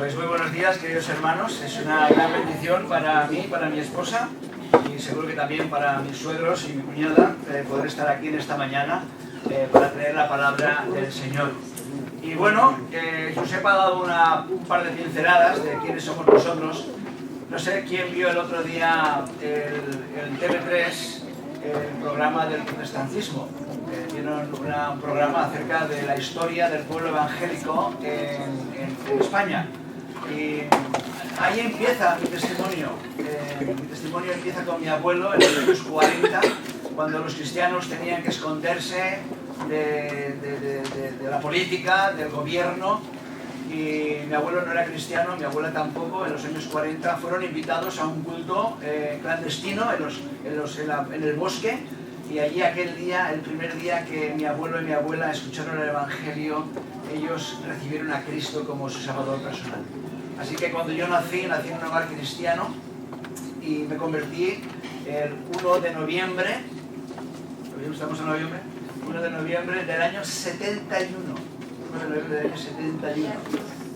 Pues muy buenos días, queridos hermanos. Es una gran bendición para mí, para mi esposa y seguro que también para mis suegros y mi cuñada poder estar aquí en esta mañana para traer la palabra del Señor. Y bueno, Josep ha dado un par de pinceladas de quiénes somos nosotros. No sé quién vio el otro día el TV3, el programa del protestantismo. Vieron un programa acerca de la historia del pueblo evangélico en España. Y ahí empieza mi testimonio. Mi testimonio empieza con mi abuelo en los años 40, cuando los cristianos tenían que esconderse de la política, del gobierno. Y mi abuelo no era cristiano, mi abuela tampoco. En los años 40 fueron invitados a un culto clandestino en el bosque. Y allí aquel día, el primer día que mi abuelo y mi abuela escucharon el Evangelio, ellos recibieron a Cristo como su Salvador personal. Así que cuando yo nací en un hogar cristiano y me convertí el 1 de noviembre, ¿estamos en noviembre? 1 de noviembre del año 71. 1 de noviembre del año 71.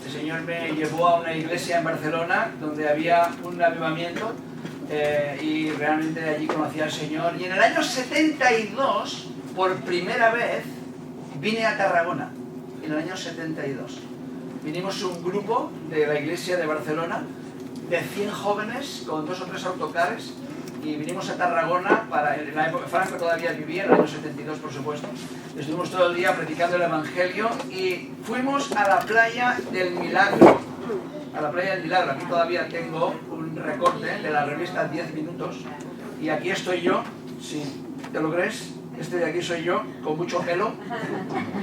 El Señor me llevó a una iglesia en Barcelona donde había un avivamiento. Y realmente allí conocí al Señor. Y en el año 72, por primera vez, vine a Tarragona. En el año 72. Vinimos un grupo de la iglesia de Barcelona, de 100 jóvenes, con 2 o 3 autocares, y vinimos a Tarragona, en la época Franco todavía vivía, en el año 72 por supuesto. Estuvimos todo el día predicando el Evangelio y fuimos a la playa del Milagro. A la playa del Milagro. Aquí todavía tengo un recorte de la revista 10 minutos y aquí estoy yo, si te lo crees, este de aquí soy yo, con mucho pelo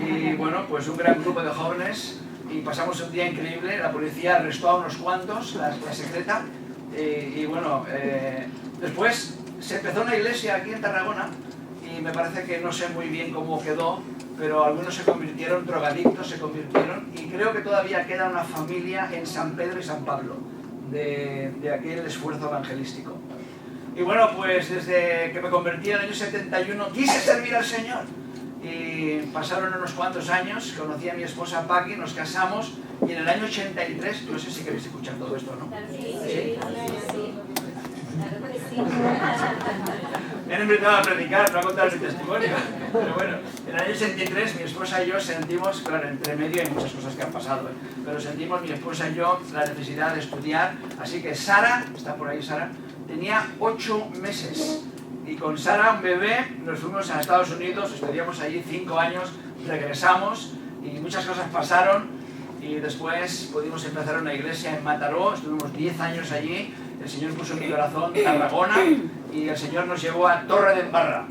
y bueno, pues un gran grupo de jóvenes y pasamos un día increíble. La policía arrestó a unos cuantos, la secreta, y bueno, después se empezó una iglesia aquí en Tarragona y me parece que no sé muy bien cómo quedó, pero algunos se convirtieron, drogadictos se convirtieron, y creo que todavía queda una familia en San Pedro y San Pablo de aquel esfuerzo evangelístico. Y bueno, pues desde que me convertí en el año 71 quise servir al Señor y pasaron unos cuantos años, conocí a mi esposa Paqui, nos casamos y en el año 83, no sé si queréis escuchar todo esto, ¿no? ¿Sí? Me han invitado a predicar, no a contar mi testimonio. Pero bueno, en el año 83 mi esposa y yo sentimos, claro, entre medio hay muchas cosas que han pasado, pero sentimos mi esposa y yo la necesidad de estudiar. Así que Sara, está por ahí Sara, tenía 8 meses. Y con Sara, un bebé, nos fuimos a Estados Unidos, estudiamos allí 5 años, regresamos y muchas cosas pasaron. Y después pudimos empezar una iglesia en Mataró, estuvimos 10 años allí. El Señor puso en mi corazón Tarragona y el Señor nos llevó a Torredembarra.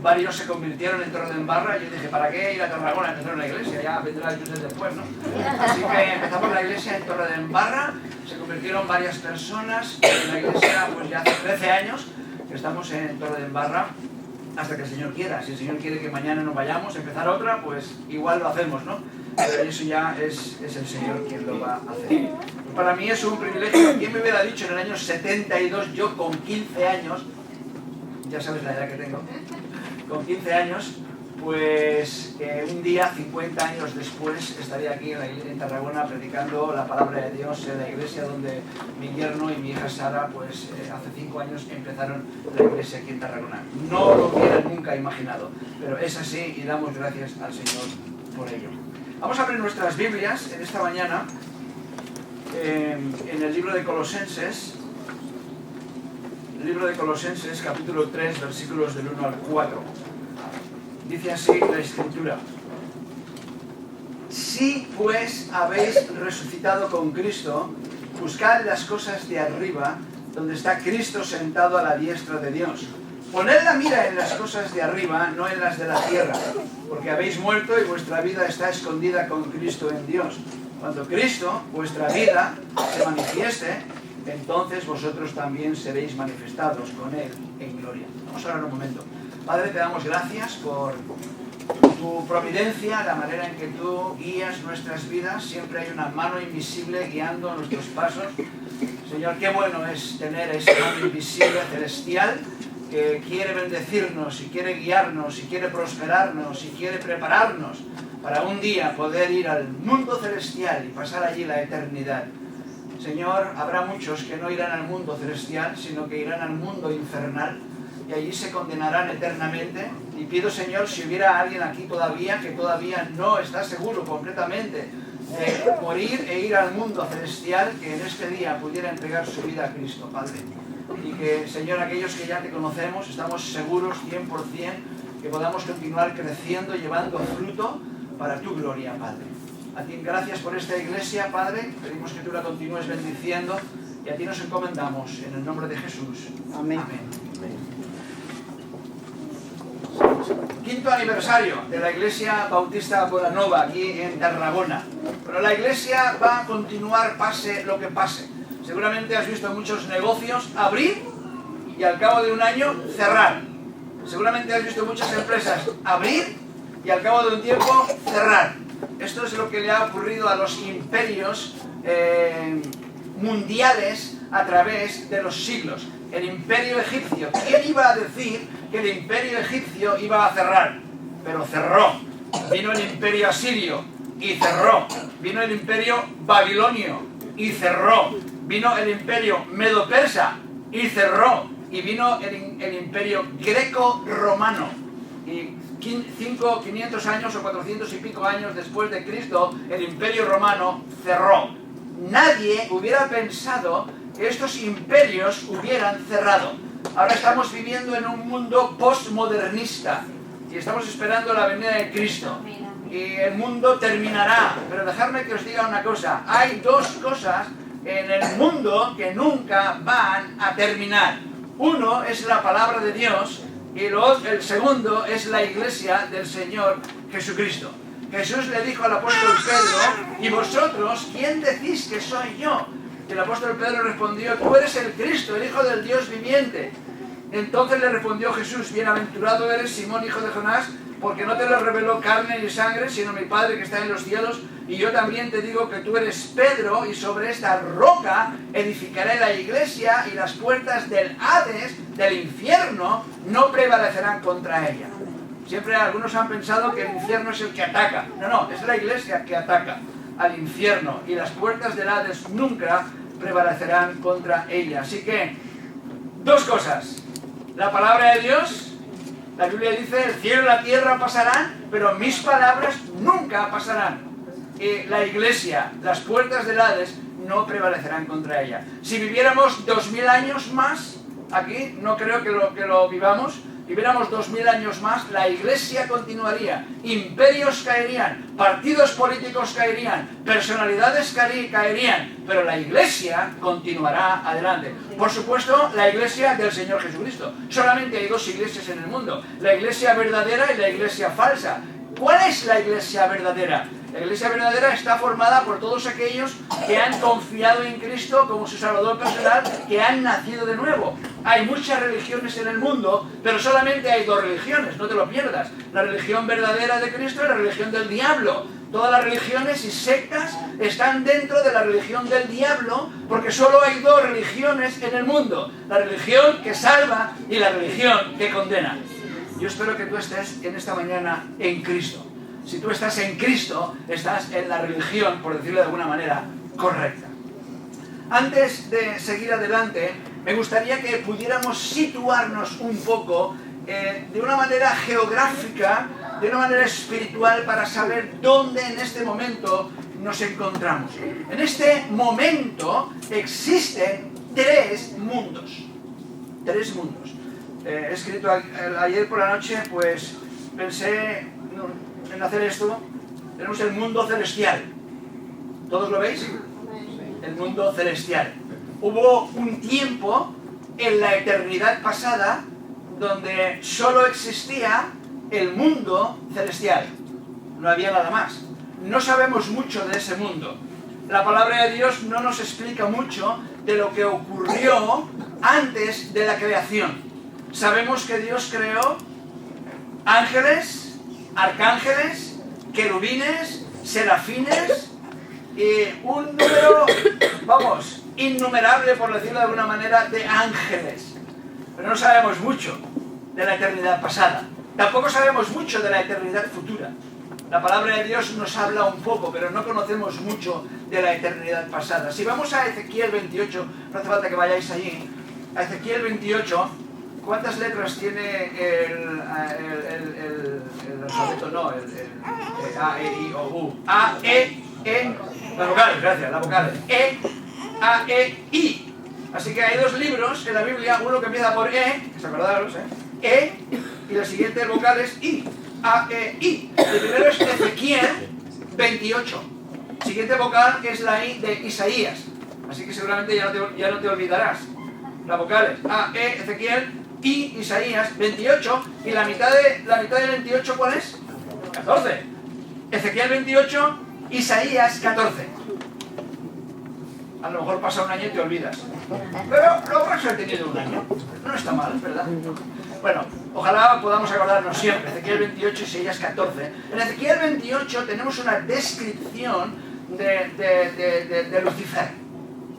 Varios se convirtieron en Torredembarra y yo dije, ¿para qué ir a Tarragona a empezar una iglesia? Ya vendrá el Josep después, ¿no? Así que empezamos la iglesia en Torredembarra, se convirtieron varias personas en la iglesia, pues ya hace 13 años que estamos en Torredembarra, hasta que el Señor quiera. Si el Señor quiere que mañana nos vayamos a empezar otra, pues igual lo hacemos, ¿no? Pero eso ya es el Señor quien lo va a hacer. Pues para mí es un privilegio. ¿Quién me hubiera dicho en el año 72, yo con 15 años, ya sabes la edad que tengo, con 15 años, pues un día, 50 años después, estaría aquí en Tarragona predicando la palabra de Dios en la iglesia donde mi yerno y mi hija Sara, pues hace 5 años empezaron la iglesia aquí en Tarragona. No lo hubiera nunca imaginado, pero es así y damos gracias al Señor por ello. Vamos a abrir nuestras Biblias en esta mañana en el libro de Colosenses, capítulo 3, versículos del 1 al 4. Dice así la Escritura: Si pues habéis resucitado con Cristo, buscad las cosas de arriba, donde está Cristo sentado a la diestra de Dios. Poned la mira en las cosas de arriba, no en las de la tierra, porque habéis muerto y vuestra vida está escondida con Cristo en Dios. Cuando Cristo, vuestra vida, se manifieste, entonces vosotros también seréis manifestados con Él en gloria. Vamos a orar un momento. Padre, te damos gracias por tu providencia, la manera en que tú guías nuestras vidas. Siempre hay una mano invisible guiando nuestros pasos. Señor, qué bueno es tener esa mano invisible celestial que quiere bendecirnos y quiere guiarnos y quiere prosperarnos y quiere prepararnos para un día poder ir al mundo celestial y pasar allí la eternidad. Señor, habrá muchos que no irán al mundo celestial, sino que irán al mundo infernal, y allí se condenarán eternamente. Y pido, Señor, si hubiera alguien aquí todavía que todavía no está seguro completamente de morir e ir al mundo celestial, que en este día pudiera entregar su vida a Cristo, Padre. Y que, Señor, aquellos que ya te conocemos, estamos seguros 100% que podamos continuar creciendo, llevando fruto para tu gloria, Padre. A ti gracias por esta iglesia, Padre. Pedimos que tú la continúes bendiciendo y a ti nos encomendamos en el nombre de Jesús. Amén. Amén. Quinto aniversario de la Iglesia Bautista Bonanova aquí en Tarragona. Pero la iglesia va a continuar pase lo que pase. Seguramente has visto muchos negocios abrir y al cabo de un año cerrar. Seguramente has visto muchas empresas abrir y al cabo de un tiempo cerrar. Esto es lo que le ha ocurrido a los imperios mundiales a través de los siglos. El imperio egipcio. ¿Quién iba a decir que el imperio egipcio iba a cerrar? Pero cerró. Vino el imperio asirio y cerró. Vino el imperio babilonio y cerró. Vino el imperio medo-persa y cerró. Y vino el imperio greco-romano. Y 500 años o 400 y pico años después de Cristo, el imperio romano cerró. Nadie hubiera pensado que estos imperios hubieran cerrado. Ahora estamos viviendo en un mundo postmodernista y estamos esperando la venida de Cristo. Y el mundo terminará. Pero dejadme que os diga una cosa. Hay dos cosas en el mundo que nunca van a terminar. Uno es la palabra de Dios y el segundo es la iglesia del Señor Jesucristo. Jesús le dijo al apóstol Pedro: ¿y vosotros quién decís que soy yo? Y el apóstol Pedro respondió: tú eres el Cristo, el Hijo del Dios viviente. Entonces le respondió Jesús: bienaventurado eres, Simón, hijo de Jonás, porque no te lo reveló carne ni sangre, sino mi Padre que está en los cielos. Y yo también te digo que tú eres Pedro, y sobre esta roca edificaré la iglesia, y las puertas del Hades, del infierno, no prevalecerán contra ella. Siempre algunos han pensado que el infierno es el que ataca. No, no, es la iglesia que ataca al infierno, y las puertas del Hades nunca prevalecerán contra ella. Así que, dos cosas. La palabra de Dios, la Biblia dice: el cielo y la tierra pasarán, pero mis palabras nunca pasarán. Y la iglesia, las puertas del Hades no prevalecerán contra ella. Si viviéramos 2000 años más aquí, no creo que lo vivamos. Viviéramos 2000 años más, la iglesia continuaría, imperios caerían, partidos políticos caerían, personalidades caerían, pero la iglesia continuará adelante. Por supuesto, la iglesia del Señor Jesucristo. Solamente hay dos iglesias en el mundo: la iglesia verdadera y la iglesia falsa. ¿Cuál es la iglesia verdadera? La iglesia verdadera está formada por todos aquellos que han confiado en Cristo como su Salvador personal, que han nacido de nuevo. Hay muchas religiones en el mundo, pero solamente hay dos religiones, no te lo pierdas: la religión verdadera de Cristo y la religión del diablo. Todas las religiones y sectas están dentro de la religión del diablo, porque solo hay dos religiones en el mundo: la religión que salva y la religión que condena. Yo espero que tú estés en esta mañana en Cristo. Si tú estás en Cristo, estás en la religión, por decirlo de alguna manera, correcta. Antes de seguir adelante, me gustaría que pudiéramos situarnos un poco de una manera geográfica, de una manera espiritual, para saber dónde en este momento nos encontramos. En este momento existen tres mundos. Tres mundos. He escrito ayer por la noche, pues pensé en hacer esto. Tenemos el mundo celestial. ¿Todos lo veis? El mundo celestial. Hubo un tiempo en la eternidad pasada donde solo existía el mundo celestial. No había nada más. No sabemos mucho de ese mundo. La palabra de Dios no nos explica mucho de lo que ocurrió antes de la creación. Sabemos que Dios creó ángeles, arcángeles, querubines, serafines y un número, innumerable, por decirlo de alguna manera, de ángeles. Pero no sabemos mucho de la eternidad pasada. Tampoco sabemos mucho de la eternidad futura. La palabra de Dios nos habla un poco, pero no conocemos mucho de la eternidad pasada. Si vamos a Ezequiel 28, no hace falta que vayáis allí, a Ezequiel 28, ¿cuántas letras tiene el alfabeto? No, A, E, I, O, U. A, E, las vocales, gracias, las vocales. E, A, E, I. Así que hay dos libros en la Biblia, uno que empieza por E, que se acordaros, y la siguiente vocal es I. A, E, I. El primero es Ezequiel 28. Siguiente vocal es la I de Isaías. Así que seguramente ya no te olvidarás. Las vocales A, E, Ezequiel, I, Isaías 28. Y la mitad del 28, ¿cuál es? 14. Ezequiel 28, Isaías 14. A lo mejor pasa un año y te olvidas. Pero lo habrás tenido un año. No está mal, ¿verdad? Bueno, ojalá podamos acordarnos siempre. Ezequiel 28, Isaías 14. En Ezequiel 28 tenemos una descripción de Lucifer.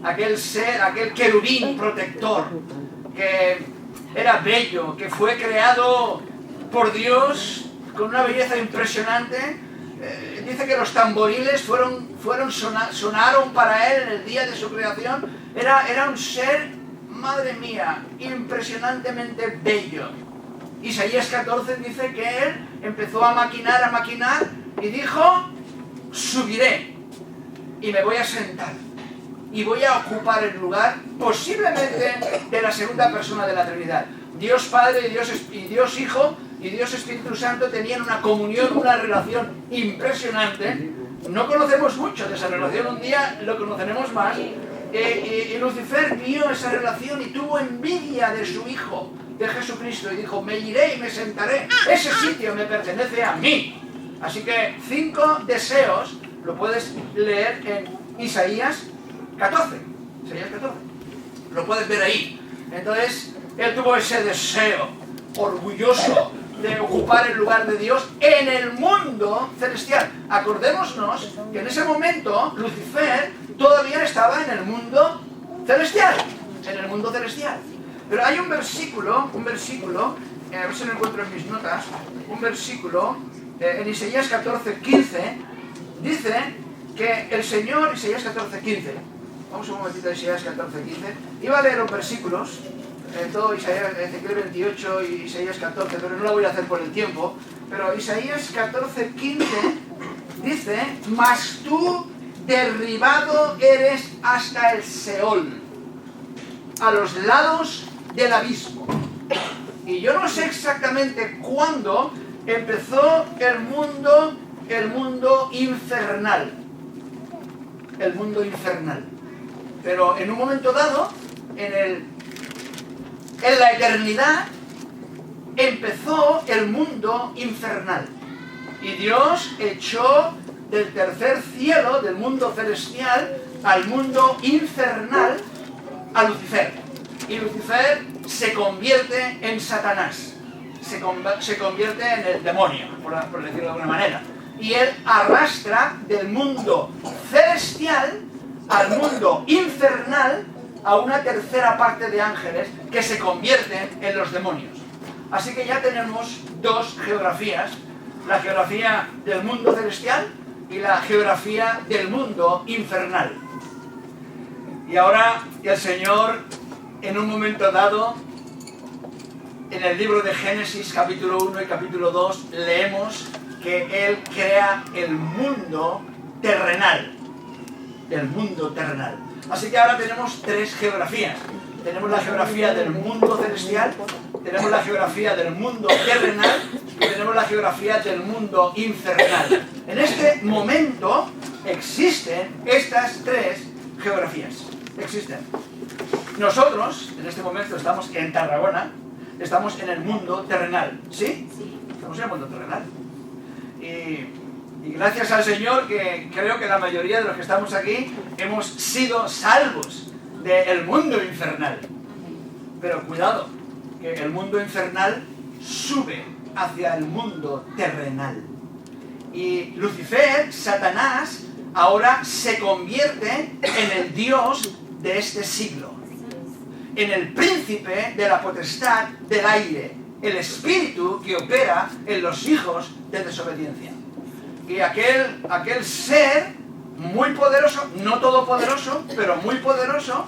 Aquel ser, aquel querubín protector, que era bello, que fue creado por Dios con una belleza impresionante. Dice que los tamboriles sonaron para él en el día de su creación. Era un ser, madre mía, impresionantemente bello. Isaías 14 dice que él empezó a maquinar y dijo: subiré y me voy a sentar y voy a ocupar el lugar posiblemente de la segunda persona de la Trinidad. Dios Padre y Dios Hijo y Dios Espíritu Santo tenían una comunión, una relación impresionante. No conocemos mucho de esa relación, un día lo conoceremos más. Y Lucifer vio esa relación y tuvo envidia de su Hijo, de Jesucristo, y dijo: me iré y me sentaré, ese sitio me pertenece a mí. Así que 5 deseos lo puedes leer en Isaías 14. Isaías 14. Lo puedes ver ahí. Entonces, él tuvo ese deseo orgulloso de ocupar el lugar de Dios en el mundo celestial. Acordémonos que en ese momento Lucifer todavía estaba en el mundo celestial. En el mundo celestial. Pero hay un versículo, a ver si lo encuentro en mis notas, un versículo en Isaías 14:15, dice que el Señor, Isaías 14:15, vamos un momentito a Isaías 14:15, iba a leer los versículos, todo Ezequiel 28 y Isaías 14, pero no lo voy a hacer por el tiempo. Pero Isaías 14:15 dice: mas tú derribado eres hasta el Seol, a los lados del abismo. Y yo no sé exactamente cuándo empezó el mundo infernal. El mundo infernal. Pero en un momento dado, en la eternidad, empezó el mundo infernal. Y Dios echó del tercer cielo, del mundo celestial, al mundo infernal, a Lucifer. Y Lucifer se convierte en Satanás. Se convierte en el demonio, por decirlo de alguna manera. Y él arrastra del mundo celestial al mundo infernal a una tercera parte de ángeles que se convierten en los demonios. Así que ya tenemos dos geografías: la geografía del mundo celestial y la geografía del mundo infernal. Y ahora el Señor, en un momento dado, en el libro de Génesis capítulo 1 y capítulo 2, leemos que Él crea el mundo terrenal. El mundo terrenal. Así que ahora tenemos tres geografías. Tenemos la geografía del mundo celestial, tenemos la geografía del mundo terrenal y tenemos la geografía del mundo infernal. En este momento existen estas tres geografías. Existen. Nosotros, en este momento, estamos en Tarragona, estamos en el mundo terrenal. ¿Sí? Sí. Estamos en el mundo terrenal. Y gracias al Señor, que creo que la mayoría de los que estamos aquí hemos sido salvos del mundo infernal. Pero cuidado, que el mundo infernal sube hacia el mundo terrenal. Y Lucifer, Satanás, ahora se convierte en el Dios de este siglo, en el príncipe de la potestad del aire, el espíritu que opera en los hijos de desobediencia. Y aquel ser muy poderoso, no todopoderoso, pero muy poderoso,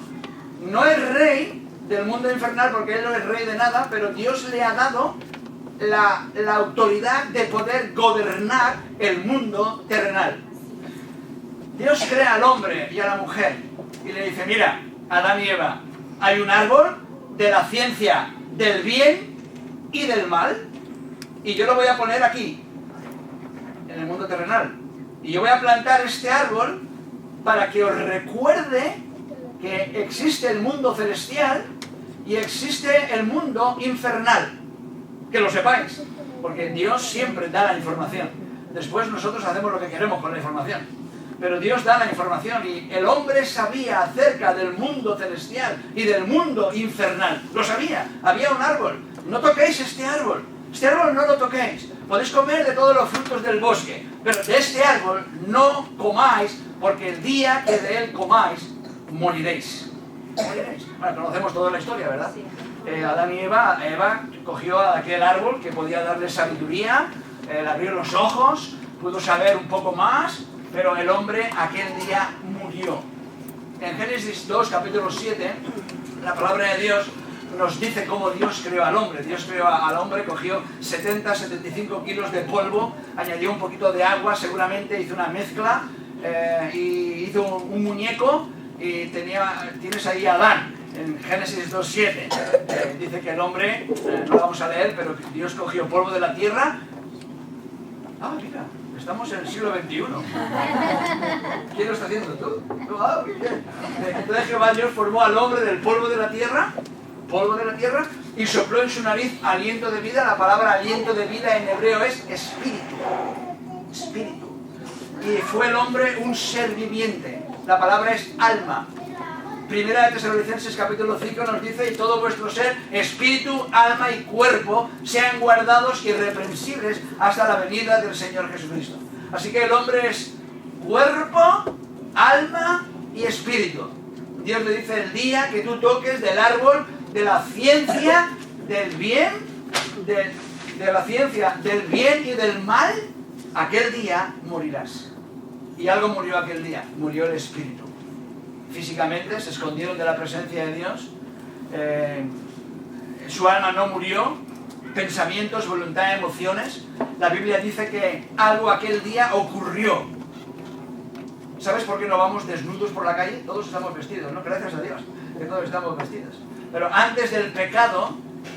no es rey del mundo infernal porque él no es rey de nada, pero Dios le ha dado la autoridad de poder gobernar el mundo terrenal. Dios crea al hombre y a la mujer y le dice, mira, Adán y Eva, hay un árbol de la ciencia del bien y del mal y yo lo voy a poner aquí, en el mundo terrenal. Y yo voy a plantar este árbol para que os recuerde que existe el mundo celestial y existe el mundo infernal. Que lo sepáis, porque Dios siempre da la información. Después nosotros hacemos lo que queremos con la información. Pero Dios da la información y el hombre sabía acerca del mundo celestial y del mundo infernal. Lo sabía. Había un árbol. No toquéis este árbol. Este árbol no lo toquéis. Podéis comer de todos los frutos del bosque, pero de este árbol no comáis, porque el día que de él comáis, moriréis. Moriréis. Bueno, conocemos toda la historia, ¿verdad? Sí. Adán y Eva cogió aquel árbol que podía darle sabiduría, le abrió los ojos, pudo saber un poco más, pero el hombre aquel día murió. En Génesis 2, capítulo 7, la palabra de Dios nos dice cómo Dios creó al hombre. Dios creó al hombre, cogió 70-75 kilos de polvo, añadió un poquito de agua, seguramente hizo una mezcla y hizo un muñeco y tienes ahí a Adán. En Génesis 2.7 dice que el hombre, no lo vamos a leer, pero Dios cogió polvo de la tierra. Ah, mira, estamos en el siglo XXI. ¿Quién lo está haciendo? ¿Tú? Ah, muy bien. Entonces Jehová Dios formó al hombre del polvo de la tierra, y sopló en su nariz aliento de vida. La palabra aliento de vida en hebreo es espíritu. Espíritu. Y fue el hombre un ser viviente. La palabra es alma. Primera de Tesalonicenses capítulo 5 nos dice, y todo vuestro ser, espíritu, alma y cuerpo, sean guardados irreprensibles hasta la venida del Señor Jesucristo. Así que el hombre es cuerpo, alma y espíritu. Dios le dice, el día que tú toques del árbol de la ciencia del bien, de la ciencia del bien y del mal, aquel día morirás. Y algo murió aquel día, murió el espíritu. Físicamente se escondieron de la presencia de Dios, su alma no murió, pensamientos, voluntad, emociones. La Biblia dice que algo aquel día ocurrió. ¿Sabes por qué no vamos desnudos por la calle? Todos estamos vestidos, ¿no? Gracias a Dios que todos estamos vestidos. Pero antes del pecado,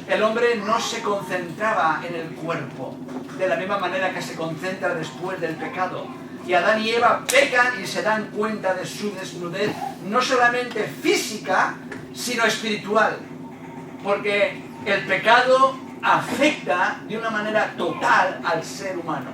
el hombre no se concentraba en el cuerpo de la misma manera que se concentra después del pecado. Y Adán y Eva pecan y se dan cuenta de su desnudez, no solamente física, sino espiritual. Porque el pecado afecta de una manera total al ser humano.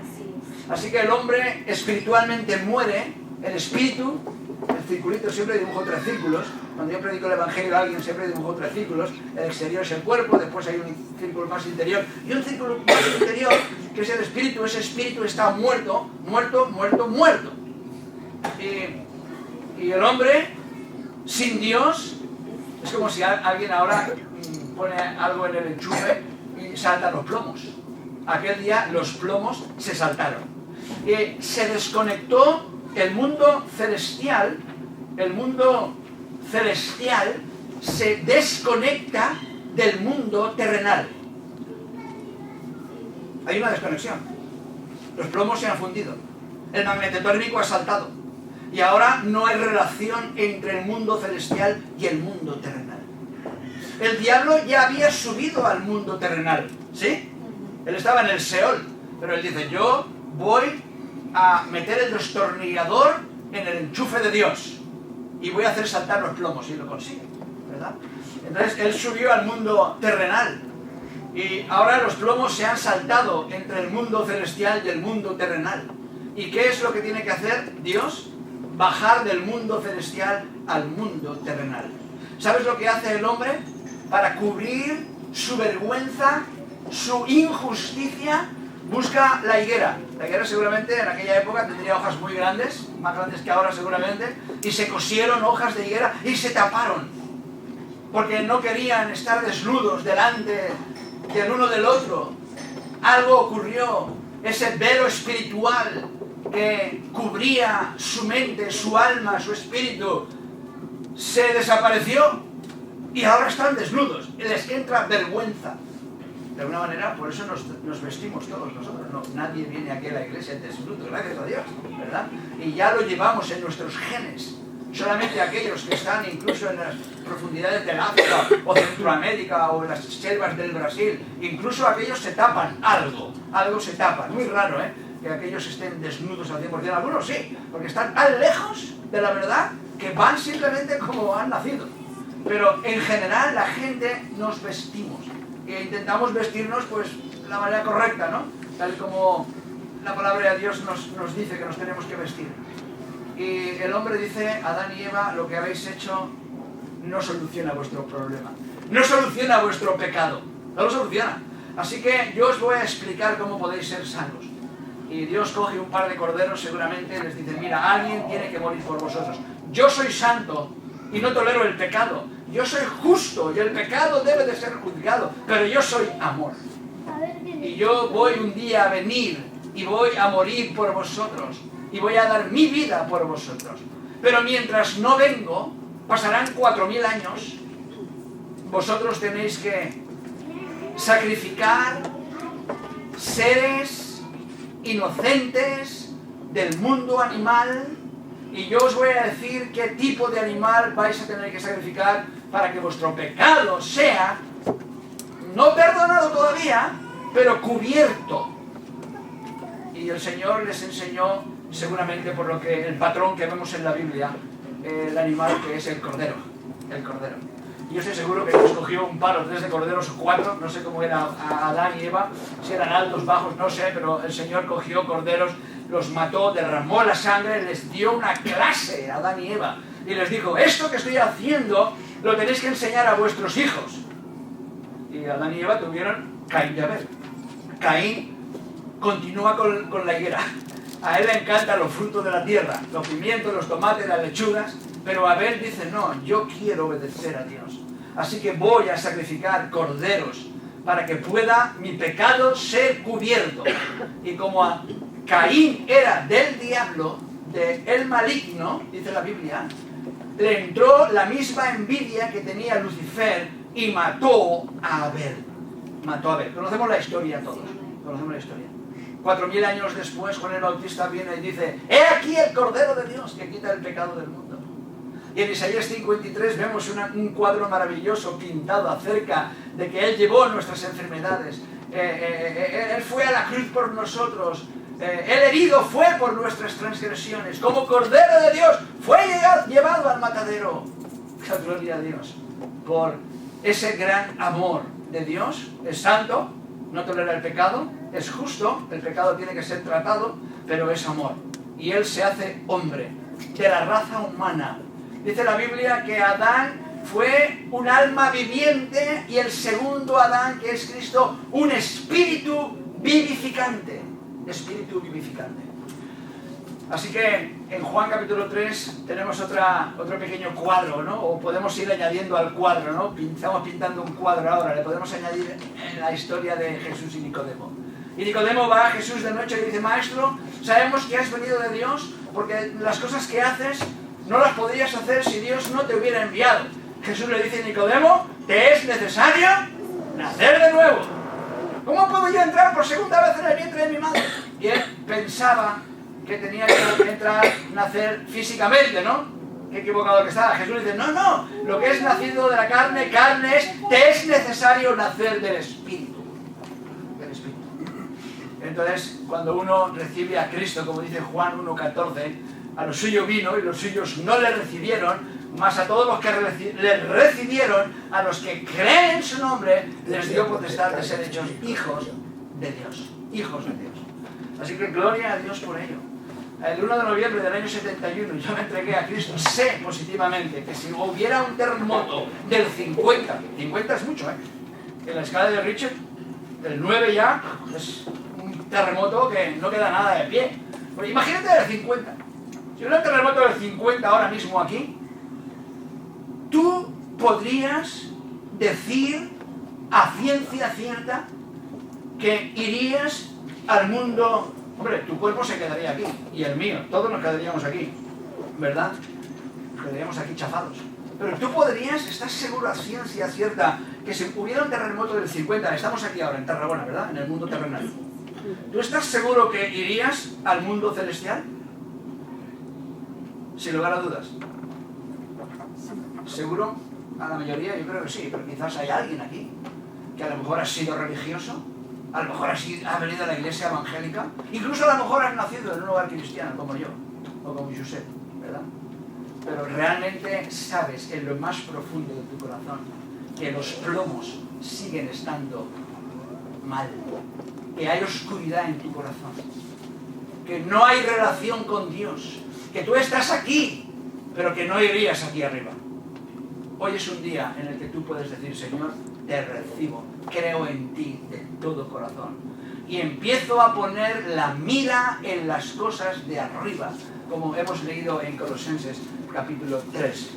Así que el hombre espiritualmente muere, el espíritu, el circulito, siempre dibujo 3 círculos. Cuando yo predico el evangelio a alguien siempre dibujo 3 círculos. El exterior es el cuerpo, después hay un círculo más interior y un círculo más interior que es el espíritu. Ese espíritu está muerto. Y el hombre sin Dios es como si alguien ahora pone algo en el enchufe y saltan los plomos. Aquel día los plomos se saltaron y se desconectó el mundo celestial. El mundo celestial se desconecta del mundo terrenal. Hay una desconexión. Los plomos se han fundido. El magneto-térmico ha saltado. Y ahora no hay relación entre el mundo celestial y el mundo terrenal. El diablo ya había subido al mundo terrenal, ¿sí? Él estaba en el Seol, pero él dice, yo voy a meter el destornillador en el enchufe de Dios y voy a hacer saltar los plomos, y lo consigue, ¿verdad? Entonces él subió al mundo terrenal y ahora los plomos se han saltado entre el mundo celestial y el mundo terrenal. ¿Y qué es lo que tiene que hacer Dios? Bajar del mundo celestial al mundo terrenal. ¿Sabes lo que hace el hombre? Para cubrir su vergüenza, su injusticia, busca la higuera. La higuera seguramente en aquella época tendría hojas muy grandes, más grandes que ahora seguramente, y se cosieron hojas de higuera y se taparon, porque no querían estar desnudos delante del uno del otro. Algo ocurrió, ese velo espiritual que cubría su mente, su alma, su espíritu, se desapareció y ahora están desnudos. Les entra vergüenza. De alguna manera, por eso nos vestimos todos nosotros. No, nadie viene aquí a la iglesia desnudo, gracias a Dios, ¿verdad? Y ya lo llevamos en nuestros genes. Solamente aquellos que están incluso en las profundidades del África o Centroamérica o en las selvas del Brasil, incluso aquellos se tapan algo se tapan. Muy raro, que aquellos estén desnudos al 100%. Algunos sí, porque están tan lejos de la verdad que van simplemente como han nacido. Pero en general la gente nos vestimos e intentamos vestirnos pues de la manera correcta, ¿no? Tal como la palabra de Dios nos dice que nos tenemos que vestir. Y el hombre dice, Adán y Eva, lo que habéis hecho no soluciona vuestro problema, no soluciona vuestro pecado, no lo soluciona. Así que yo os voy a explicar cómo podéis ser sanos. Y Dios coge un par de corderos seguramente y les dice, mira, alguien tiene que morir por vosotros. Yo soy santo y no tolero el pecado. Yo soy justo y el pecado debe de ser juzgado, pero yo soy amor. Y yo voy un día a venir y voy a morir por vosotros y voy a dar mi vida por vosotros. Pero mientras no vengo, pasarán 4000 años. Vosotros tenéis que sacrificar seres inocentes del mundo animal. Y yo os voy a decir qué tipo de animal vais a tener que sacrificar para que vuestro pecado sea no perdonado todavía, pero cubierto. Y el Señor les enseñó, seguramente por lo que el patrón que vemos en la Biblia, el animal que es el cordero. El cordero. Yo estoy seguro que Dios cogió un par o 3 de corderos o 4, no sé cómo era Adán y Eva, si eran altos, bajos, no sé, pero el Señor cogió corderos, los mató, derramó la sangre, les dio una clase a Adán y Eva y les dijo, esto que estoy haciendo lo tenéis que enseñar a vuestros hijos. Y Adán y Eva tuvieron Caín y Abel. Caín continúa con la higuera. A él le encantan los frutos de la tierra, los pimientos, los tomates, las lechugas, pero Abel dice, no, yo quiero obedecer a Dios. Así que voy a sacrificar corderos para que pueda mi pecado ser cubierto. Y como Caín era del diablo, del maligno, dice la Biblia, le entró la misma envidia que tenía Lucifer y mató a Abel. Mató a Abel. Conocemos la historia todos. Conocemos la historia. 4000 años después, Juan el Bautista viene y dice, he aquí el Cordero de Dios que quita el pecado del mundo. Y en Isaías 53 vemos un cuadro maravilloso pintado acerca de que Él llevó nuestras enfermedades. Él fue a la cruz por nosotros. El herido fue por nuestras transgresiones. Como Cordero de Dios fue llevado al matadero. Gloria a Dios. Por ese gran amor de Dios. Es santo, no tolera el pecado. Es justo, el pecado tiene que ser tratado, pero es amor. Y Él se hace hombre, de la raza humana. Dice la Biblia que Adán fue un alma viviente y el segundo Adán, que es Cristo, un espíritu vivificante. Espíritu vivificante. Así que en Juan capítulo 3 tenemos otro pequeño cuadro, ¿no? O podemos ir añadiendo al cuadro, ¿no? Estamos pintando un cuadro ahora, le podemos añadir en la historia de Jesús y Nicodemo. Y Nicodemo va a Jesús de noche y le dice, Maestro, sabemos que has venido de Dios porque las cosas que haces no las podrías hacer si Dios no te hubiera enviado. Jesús le dice, Nicodemo, te es necesario nacer de nuevo. ¿Cómo puedo yo entrar por segunda vez en el vientre de mi madre? Y él pensaba que tenía que entrar, nacer físicamente, ¿no? Qué equivocado que estaba. Jesús le dice, no, lo que es nacido de la carne, carne es, te es necesario nacer del Espíritu. Del Espíritu. Entonces, cuando uno recibe a Cristo, como dice Juan 1:14, a los suyos vino y los suyos no le recibieron, mas a todos los que le recibieron, a los que creen en su nombre, les dio potestad de ser hechos hijos de Dios. Hijos de Dios. Así que gloria a Dios por ello. El 1 de noviembre del año 71 yo me entregué a Cristo. Sé positivamente que si hubiera un terremoto del 50 es mucho, en la escala de Richter, el 9 ya es un terremoto que no queda nada de pie. Pero imagínate del 50. Si hubiera un terremoto del 50 ahora mismo aquí, tú podrías decir a ciencia cierta que irías al mundo Hombre, tu cuerpo se quedaría aquí, y el mío, todos nos quedaríamos aquí, ¿verdad? Nos quedaríamos aquí chafados. Pero tú podrías, ¿estás seguro a ciencia cierta que si hubiera un terremoto del 50, estamos aquí ahora en Tarragona, ¿verdad? En el mundo terrenal. ¿Tú estás seguro que irías al mundo celestial? Sin lugar a dudas. ¿Seguro? A la mayoría yo creo que sí, pero quizás hay alguien aquí que a lo mejor ha sido religioso, a lo mejor ha venido a la iglesia evangélica, incluso a lo mejor has nacido en un hogar cristiano como yo, o como Josep, ¿verdad? Pero realmente sabes en lo más profundo de tu corazón que los plomos siguen estando mal, que hay oscuridad en tu corazón, que no hay relación con Dios, que tú estás aquí, pero que no irías aquí arriba. Hoy es un día en el que tú puedes decir, Señor, te recibo, creo en ti de todo corazón y empiezo a poner la mira en las cosas de arriba, como hemos leído en Colosenses capítulo 3.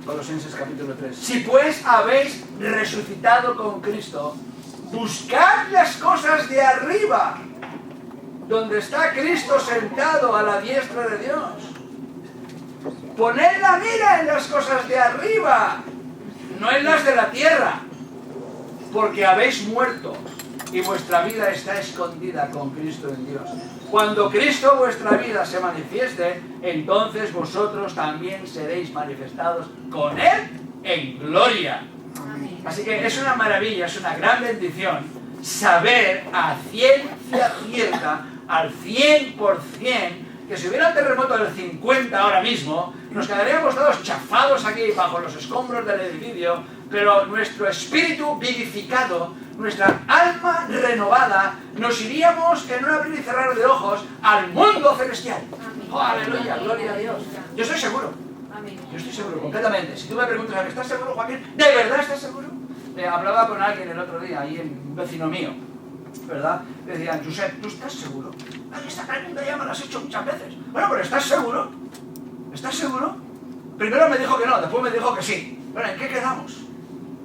Colosenses capítulo 3. Si pues habéis resucitado con Cristo, buscad las cosas de arriba, donde está Cristo sentado a la diestra de Dios. Poned la mira en las cosas de arriba, no en las de la tierra, porque habéis muerto y vuestra vida está escondida con Cristo en Dios. Cuando Cristo vuestra vida se manifieste, entonces vosotros también seréis manifestados con Él en gloria. Así que es una maravilla, es una gran bendición saber a ciencia cierta, al 100%, que si hubiera un terremoto del 50 ahora mismo, nos quedaríamos todos chafados aquí bajo los escombros del edificio, pero nuestro espíritu vivificado, nuestra alma renovada, nos iríamos en un abrir y cerrar de ojos al mundo celestial. Oh, aleluya, gloria a Dios. Yo estoy seguro. Yo estoy seguro, completamente. Si tú me preguntas, ¿estás seguro, Joaquín? ¿De verdad estás seguro? Hablaba con alguien el otro día, ahí un vecino mío, ¿verdad? Le decían, Josep, ¿tú estás seguro? Ay, esta pregunta ya me la has hecho muchas veces. Bueno, pero ¿estás seguro? ¿Estás seguro? Primero me dijo que no, después me dijo que sí. Bueno, ¿en qué quedamos?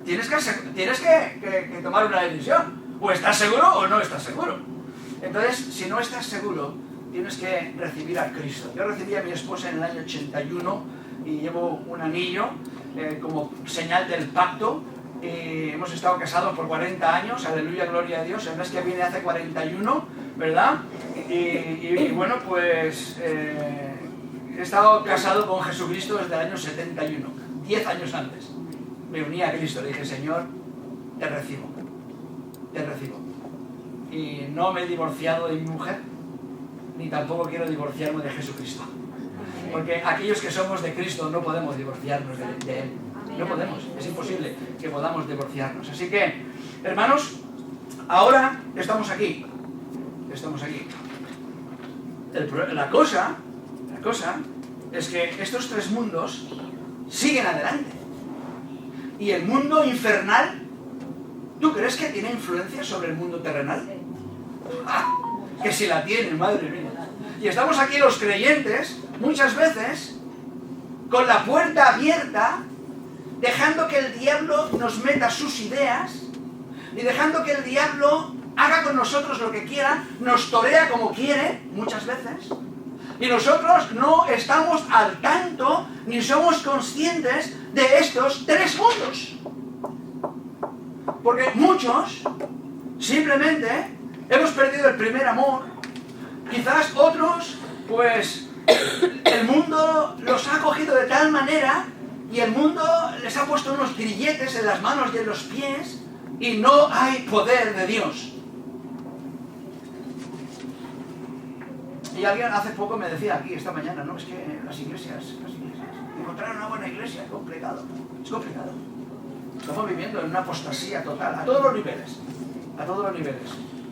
Tienes que tomar una decisión. O estás seguro o no estás seguro. Entonces, si no estás seguro, tienes que recibir a Cristo. Yo recibí a mi esposa en el año 81 y llevo un anillo como señal del pacto. Hemos estado casados por 40 años, aleluya, gloria a Dios. El mes que viene hace 41, ¿verdad? Y bueno, pues he estado casado con Jesucristo desde el año 71, 10 años antes. Me uní a Cristo, le dije, Señor, te recibo, te recibo. Y no me he divorciado de mi mujer, ni tampoco quiero divorciarme de Jesucristo. Porque aquellos que somos de Cristo no podemos divorciarnos de Él. No podemos, es imposible que podamos divorciarnos. Así que, hermanos, ahora estamos aquí. Estamos aquí. La cosa es que estos tres mundos siguen adelante. Y el mundo infernal, ¿tú crees que tiene influencia sobre el mundo terrenal? ¡Ah! Que si la tiene, madre mía. Y estamos aquí los creyentes, muchas veces, con la puerta abierta, dejando que el diablo nos meta sus ideas y dejando que el diablo haga con nosotros lo que quiera, nos torea como quiere, muchas veces, y nosotros no estamos al tanto ni somos conscientes de estos tres mundos. Porque muchos simplemente hemos perdido el primer amor, quizás otros, pues el mundo los ha cogido de tal manera y el mundo les ha puesto unos grilletes en las manos y en los pies y no hay poder de Dios. Y alguien hace poco me decía aquí esta mañana, no, es que las iglesias, encontrar una buena iglesia es complicado. Estamos viviendo en una apostasía total, a todos los niveles,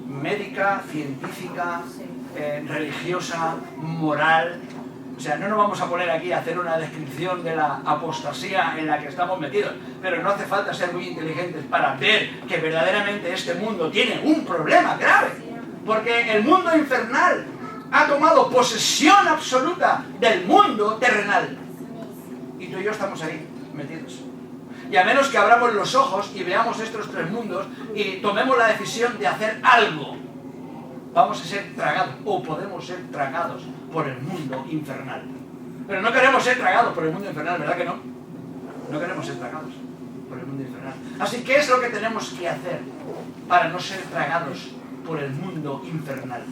médica, científica, religiosa, moral. O sea, no nos vamos a poner aquí a hacer una descripción de la apostasía en la que estamos metidos, pero no hace falta ser muy inteligentes para ver que verdaderamente este mundo tiene un problema grave, porque el mundo infernal ha tomado posesión absoluta del mundo terrenal. Y tú y yo estamos ahí, metidos. Y a menos que abramos los ojos y veamos estos tres mundos y tomemos la decisión de hacer algo, vamos a ser tragados, o podemos ser tragados por el mundo infernal. Pero no queremos ser tragados por el mundo infernal, ¿verdad que no? No queremos ser tragados por el mundo infernal. Así, ¿qué es lo que tenemos que hacer para no ser tragados por el mundo infernal?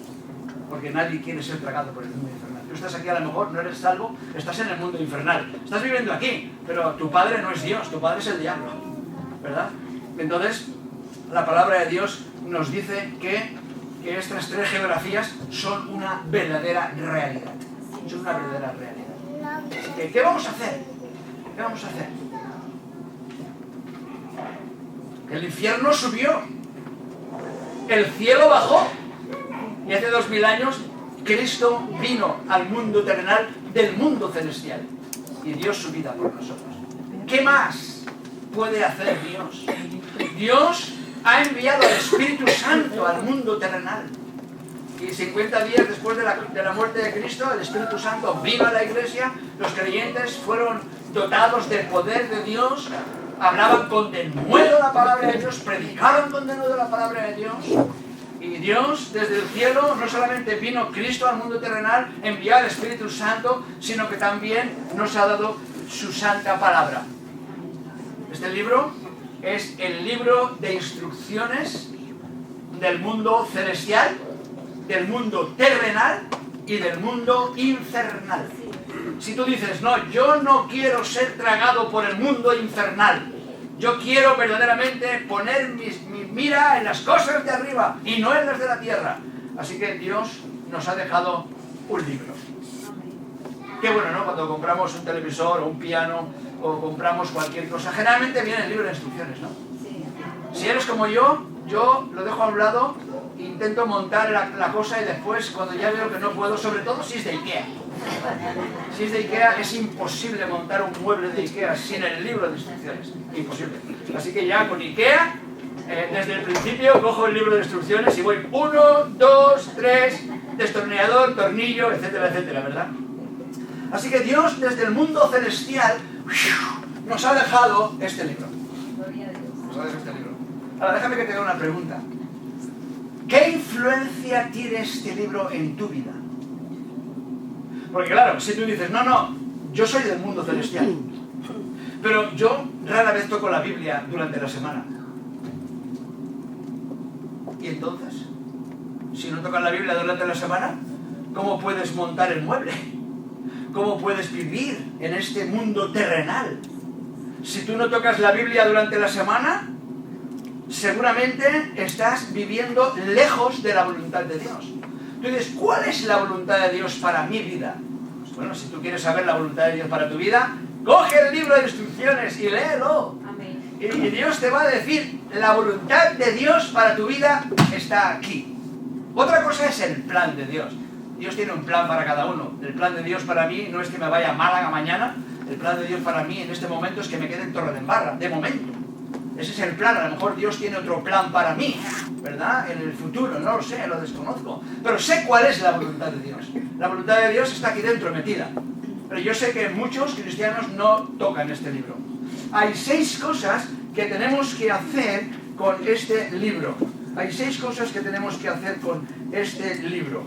Porque nadie quiere ser tragado por el mundo infernal. Tú estás aquí, a lo mejor no eres salvo, estás en el mundo infernal. Estás viviendo aquí, pero tu padre no es Dios, tu padre es el diablo, ¿verdad? Entonces, la palabra de Dios nos dice que estas tres geografías son una verdadera realidad. Son una verdadera realidad. Así que, ¿qué vamos a hacer? ¿Qué vamos a hacer? El infierno subió, el cielo bajó, y hace 2000 años Cristo vino al mundo terrenal del mundo celestial y dio su vida por nosotros. ¿Qué más puede hacer Dios? Dios ha enviado al Espíritu Santo al mundo terrenal. Y 50 días después de la muerte de Cristo, el Espíritu Santo vino a la iglesia, los creyentes fueron dotados del poder de Dios, hablaban con denuedo la palabra de Dios, predicaban con denuedo la palabra de Dios. Y Dios, desde el cielo, no solamente vino Cristo al mundo terrenal, envió al Espíritu Santo, sino que también nos ha dado su santa palabra. Este libro es el libro de instrucciones del mundo celestial, del mundo terrenal y del mundo infernal. Si tú dices, no, yo no quiero ser tragado por el mundo infernal, yo quiero verdaderamente poner mi mira en las cosas de arriba y no en las de la tierra. Así que Dios nos ha dejado un libro. Qué bueno, ¿no? Cuando compramos un televisor o un piano o compramos cualquier cosa, generalmente viene el libro de instrucciones, ¿no? Si eres como yo lo dejo a un lado, intento montar la cosa y después, cuando ya veo que no puedo, sobre todo si es de Ikea. Si es de Ikea, es imposible montar un mueble de Ikea sin el libro de instrucciones. Imposible. Así que ya con Ikea, desde el principio, cojo el libro de instrucciones y voy 1, 2, 3, destornillador, tornillo, etcétera, etcétera, ¿verdad? Así que Dios, desde el mundo celestial, nos ha dejado este libro. Nos ha dejado este libro. Ahora, déjame que te haga una pregunta. ¿Qué influencia tiene este libro en tu vida? Porque claro, si tú dices, no, yo soy del mundo celestial, pero yo rara vez toco la Biblia durante la semana. ¿Y entonces? Si no tocas la Biblia durante la semana, ¿cómo puedes montar el mueble? ¿Cómo puedes vivir en este mundo terrenal? Si tú no tocas la Biblia durante la semana, seguramente estás viviendo lejos de la voluntad de Dios. Tú dices, ¿cuál es la voluntad de Dios para mi vida? Pues bueno, si tú quieres saber la voluntad de Dios para tu vida, coge el libro de instrucciones y léelo. Amén. Y Dios te va a decir, la voluntad de Dios para tu vida está aquí. Otra cosa es el plan de Dios. Dios tiene un plan para cada uno. El plan de Dios para mí no es que me vaya a Málaga mañana. El plan de Dios para mí en este momento es que me quede en Torredembarra, de momento. Ese es el plan. A lo mejor Dios tiene otro plan para mí, ¿verdad? En el futuro, no lo sé, lo desconozco. Pero sé cuál es la voluntad de Dios. La voluntad de Dios está aquí dentro, metida. Pero yo sé que muchos cristianos no tocan este libro. Hay 6 cosas que tenemos que hacer con este libro. Hay 6 cosas que tenemos que hacer con este libro.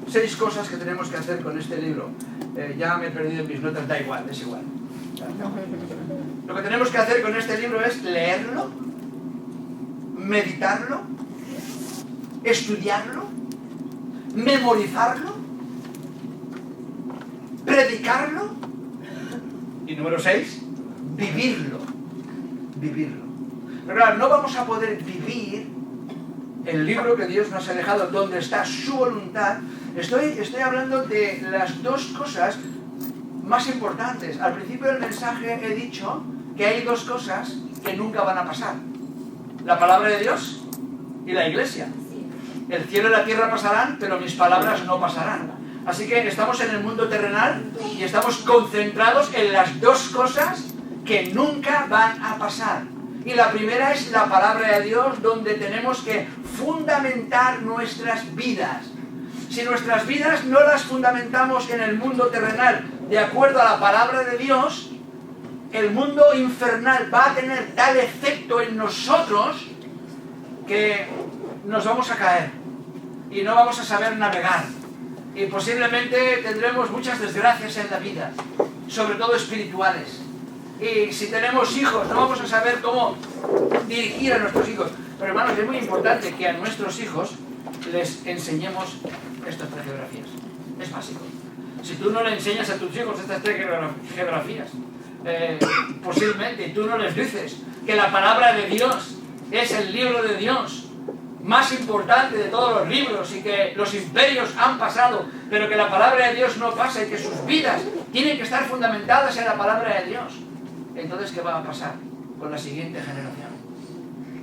6 cosas que tenemos que hacer con este libro. Ya me he perdido en mis notas, da igual, es igual. Lo que tenemos que hacer con este libro es leerlo, meditarlo, estudiarlo, memorizarlo, predicarlo y número 6, vivirlo. Pero claro, no vamos a poder vivir el libro que Dios nos ha dejado, donde está su voluntad. Estoy hablando de las 2 cosas más importantes. Al principio del mensaje he dicho que hay 2 cosas que nunca van a pasar: la palabra de Dios y la iglesia. El cielo y la tierra pasarán, pero mis palabras no pasarán. Así que estamos en el mundo terrenal y estamos concentrados en las 2 cosas que nunca van a pasar. Y la primera es la palabra de Dios, donde tenemos que fundamentar nuestras vidas. Si nuestras vidas no las fundamentamos en el mundo terrenal de acuerdo a la palabra de Dios, el mundo infernal va a tener tal efecto en nosotros que nos vamos a caer. y no vamos a saber navegar. Y posiblemente tendremos muchas desgracias en la vida, sobre todo espirituales. Y si tenemos hijos, no vamos a saber cómo dirigir a nuestros hijos. Pero hermanos, es muy importante que a nuestros hijos les enseñemos estas tres geografías. Es básico. Si tú no le enseñas a tus hijos estas tres geografías, posiblemente tú no les dices que la palabra de Dios es el libro de Dios más importante de todos los libros y que los imperios han pasado, pero que la palabra de Dios no pasa y que sus vidas tienen que estar fundamentadas en la palabra de Dios, entonces ¿qué va a pasar con la siguiente generación?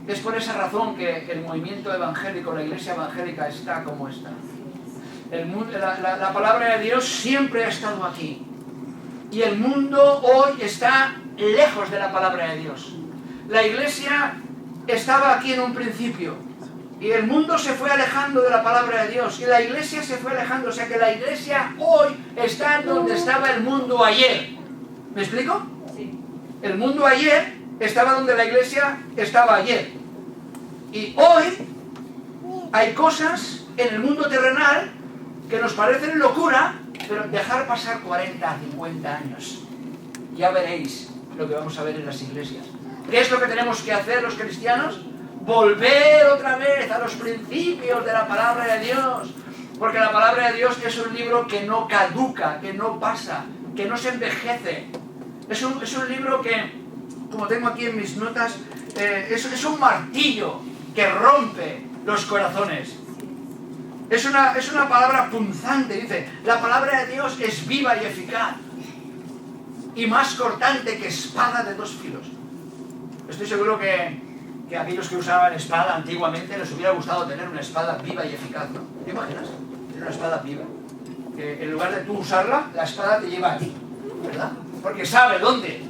Es por esa razón que el movimiento evangélico, la iglesia evangélica está como está. La palabra de Dios siempre ha estado aquí y el mundo hoy está lejos de la palabra de Dios. La iglesia estaba aquí en un principio y el mundo se fue alejando de la palabra de Dios y la iglesia se fue alejando, o sea que la iglesia hoy está donde estaba el mundo ayer. ¿Me explico? Sí. El mundo ayer estaba donde la iglesia estaba ayer y hoy hay cosas en el mundo terrenal que nos parecen locura, pero dejar pasar 40, 50 años. Ya veréis lo que vamos a ver en las iglesias. ¿Qué es lo que tenemos que hacer los cristianos? Volver otra vez a los principios de la palabra de Dios. Porque la palabra de Dios es un libro que no caduca, que no pasa, que no se envejece. Es un libro que, como tengo aquí en mis notas, es un martillo que rompe los corazones. Es una palabra punzante, dice, la palabra de Dios es viva y eficaz y más cortante que espada de dos filos. Estoy seguro que aquellos que usaban espada antiguamente les hubiera gustado tener una espada viva y eficaz, ¿no? ¿Te imaginas? Tener una espada viva. Que en lugar de tú usarla, la espada te lleva a ti, ¿verdad? Porque sabe dónde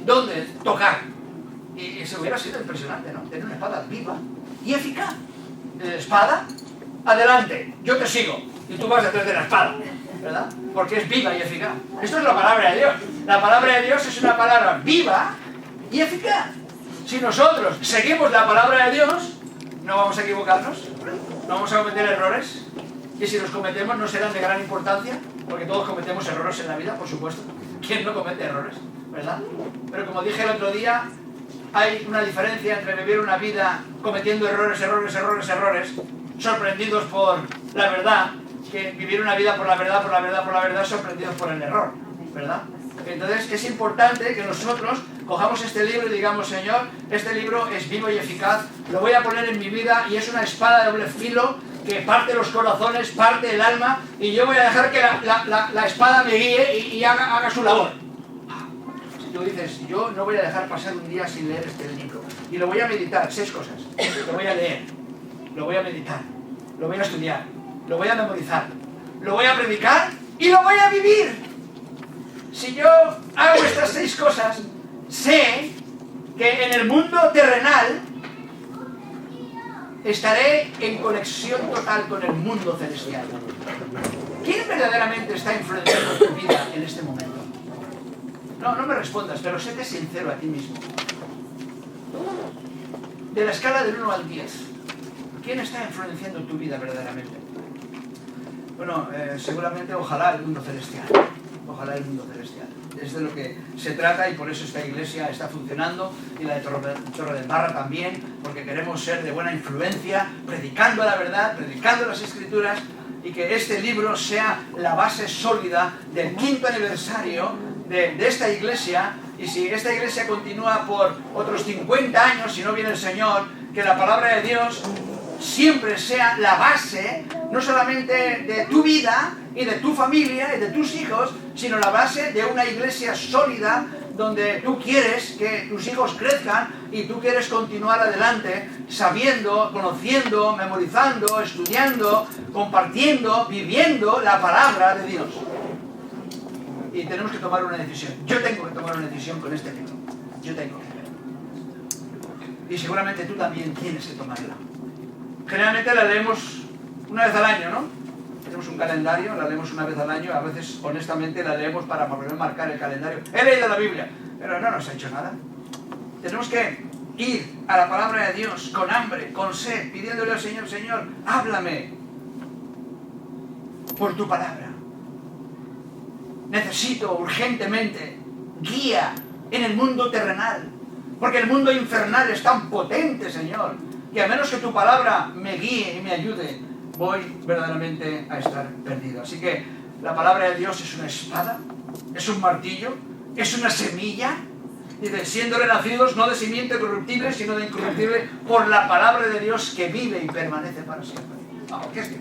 tocar. Y eso hubiera sido impresionante, ¿no? Tener una espada viva y eficaz. Espada, adelante, yo te sigo y tú vas detrás de la espada, ¿verdad? Porque es viva y eficaz. Esto es la palabra de Dios. La palabra de Dios es una palabra viva y eficaz. Si nosotros seguimos la palabra de Dios, no vamos a equivocarnos, no vamos a cometer errores, y si los cometemos no serán de gran importancia, porque todos cometemos errores en la vida, por supuesto. ¿Quién no comete errores? ¿Verdad? Pero como dije el otro día, hay una diferencia entre vivir una vida cometiendo errores, sorprendidos por la verdad, que vivir una vida por la verdad, sorprendidos por el error, ¿verdad? Entonces es importante que nosotros cojamos este libro y digamos, Señor, este libro es vivo y eficaz, lo voy a poner en mi vida y es una espada de doble filo que parte los corazones, parte el alma, y yo voy a dejar que la espada me guíe y haga su labor. Si tú dices, yo no voy a dejar pasar un día sin leer este libro, y lo voy a meditar, 6 cosas, lo voy a leer, lo voy a meditar, lo voy a estudiar, lo voy a memorizar, lo voy a predicar y lo voy a vivir. Si yo hago estas 6 cosas, sé que en el mundo terrenal estaré en conexión total con el mundo celestial. ¿Quién verdaderamente está influenciando tu vida en este momento? No me respondas, pero séte sincero a ti mismo. De la escala del 1 al 10, ¿quién está influenciando tu vida verdaderamente? Bueno, seguramente ojalá el mundo celestial. Ojalá el mundo celestial. Es de lo que se trata y por eso esta iglesia está funcionando y la de Torredembarra también, porque queremos ser de buena influencia, predicando la verdad, predicando las Escrituras y que este libro sea la base sólida del 5º aniversario de esta iglesia. Y si esta iglesia continúa por otros 50 años, si no viene el Señor, que la palabra de Dios siempre sea la base, no solamente de tu vida y de tu familia y de tus hijos, sino la base de una iglesia sólida donde tú quieres que tus hijos crezcan y tú quieres continuar adelante sabiendo, conociendo, memorizando, estudiando, compartiendo, viviendo la palabra de Dios. Y tenemos que tomar una decisión. Yo tengo que tomar una decisión con este libro. Yo tengo. Y seguramente tú también tienes que tomarla. Generalmente la leemos una vez al año, ¿no? Tenemos un calendario, la leemos una vez al año. A veces, honestamente, la leemos para poder marcar el calendario. He leído la Biblia, pero no nos ha hecho nada. Tenemos que ir a la palabra de Dios con hambre, con sed, pidiéndole al Señor, Señor, háblame. por tu palabra. Necesito urgentemente guía en el mundo terrenal, porque el mundo infernal es tan potente, Señor, que a menos que tu palabra me guíe y me ayude, voy verdaderamente a estar perdido. Así que la palabra de Dios es una espada, es un martillo, es una semilla. Dice, siendo renacidos no de simiente corruptible, sino de incorruptible, por la palabra de Dios que vive y permanece para siempre. ¿Qué es que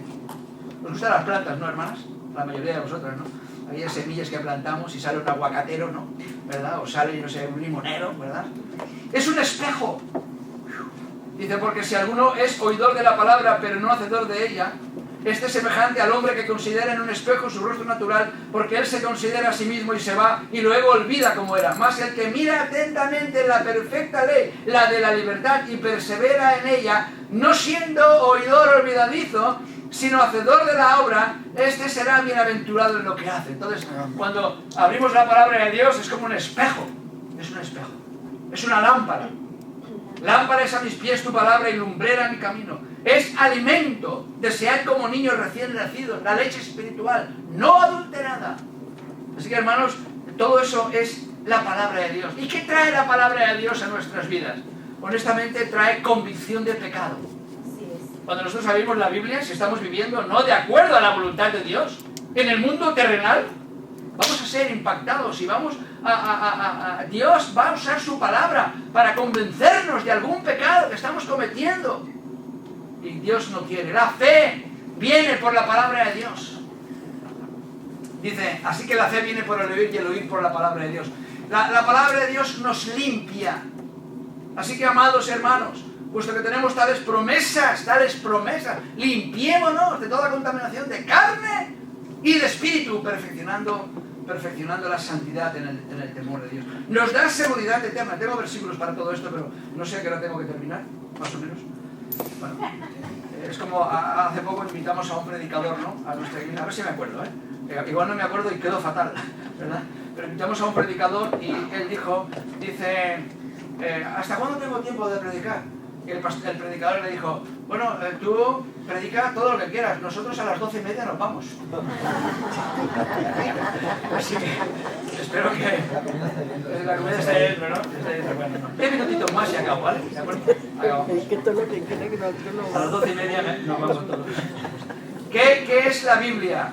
nos gustan las plantas, no, hermanas? La mayoría de vosotras, ¿no? Había semillas que plantamos y sale un aguacatero, ¿no? ¿Verdad? O sale, no sé, un limonero, ¿verdad? Es un espejo. Dice, porque si alguno es oidor de la palabra, pero no hacedor de ella, este es semejante al hombre que considera en un espejo su rostro natural, porque él se considera a sí mismo y se va, y luego olvida cómo era. Mas el que mira atentamente en la perfecta ley, la de la libertad, y persevera en ella, no siendo oidor olvidadizo, sino hacedor de la obra, este será bienaventurado en lo que hace. Entonces, cuando abrimos la palabra de Dios, es como un espejo. Es un espejo. Es una lámpara. Lámpara es a mis pies tu palabra y lumbrera mi camino. Es alimento, desead como niños recién nacidos, la leche espiritual, no adulterada. Así que, hermanos, todo eso es la palabra de Dios. ¿Y qué trae la palabra de Dios a nuestras vidas? Honestamente, trae convicción de pecado. Cuando nosotros abrimos la Biblia, si estamos viviendo no de acuerdo a la voluntad de Dios, en el mundo terrenal, vamos a ser impactados y Dios va a usar su palabra para convencernos de algún pecado que estamos cometiendo. Y Dios no quiere. La fe viene por la palabra de Dios. Dice, así que la fe viene por el oír y el oír por la palabra de Dios. La palabra de Dios nos limpia. Así que, amados hermanos, puesto que tenemos tales promesas, limpiémonos de toda contaminación de carne y de espíritu, perfeccionando la santidad en el temor de Dios. Nos da seguridad eterna. Tengo versículos para todo esto, pero no sé a qué hora tengo que terminar, más o menos. Bueno, es como hace poco invitamos a un predicador, ¿no? A nuestra iglesia, a ver si me acuerdo, igual no me acuerdo y quedo fatal, ¿verdad? Pero invitamos a un predicador y él dice, ¿hasta cuándo tengo tiempo de predicar? Y el predicador le dijo, bueno, tú predica todo lo que quieras, nosotros a las 12:30 nos vamos. Así que espero que la comida esté dentro, ¿no? 10 minutitos más y acabo, ¿vale? ¿De acuerdo? Acabamos. A las 12:30 nos vamos todos. ¿Qué es la Biblia?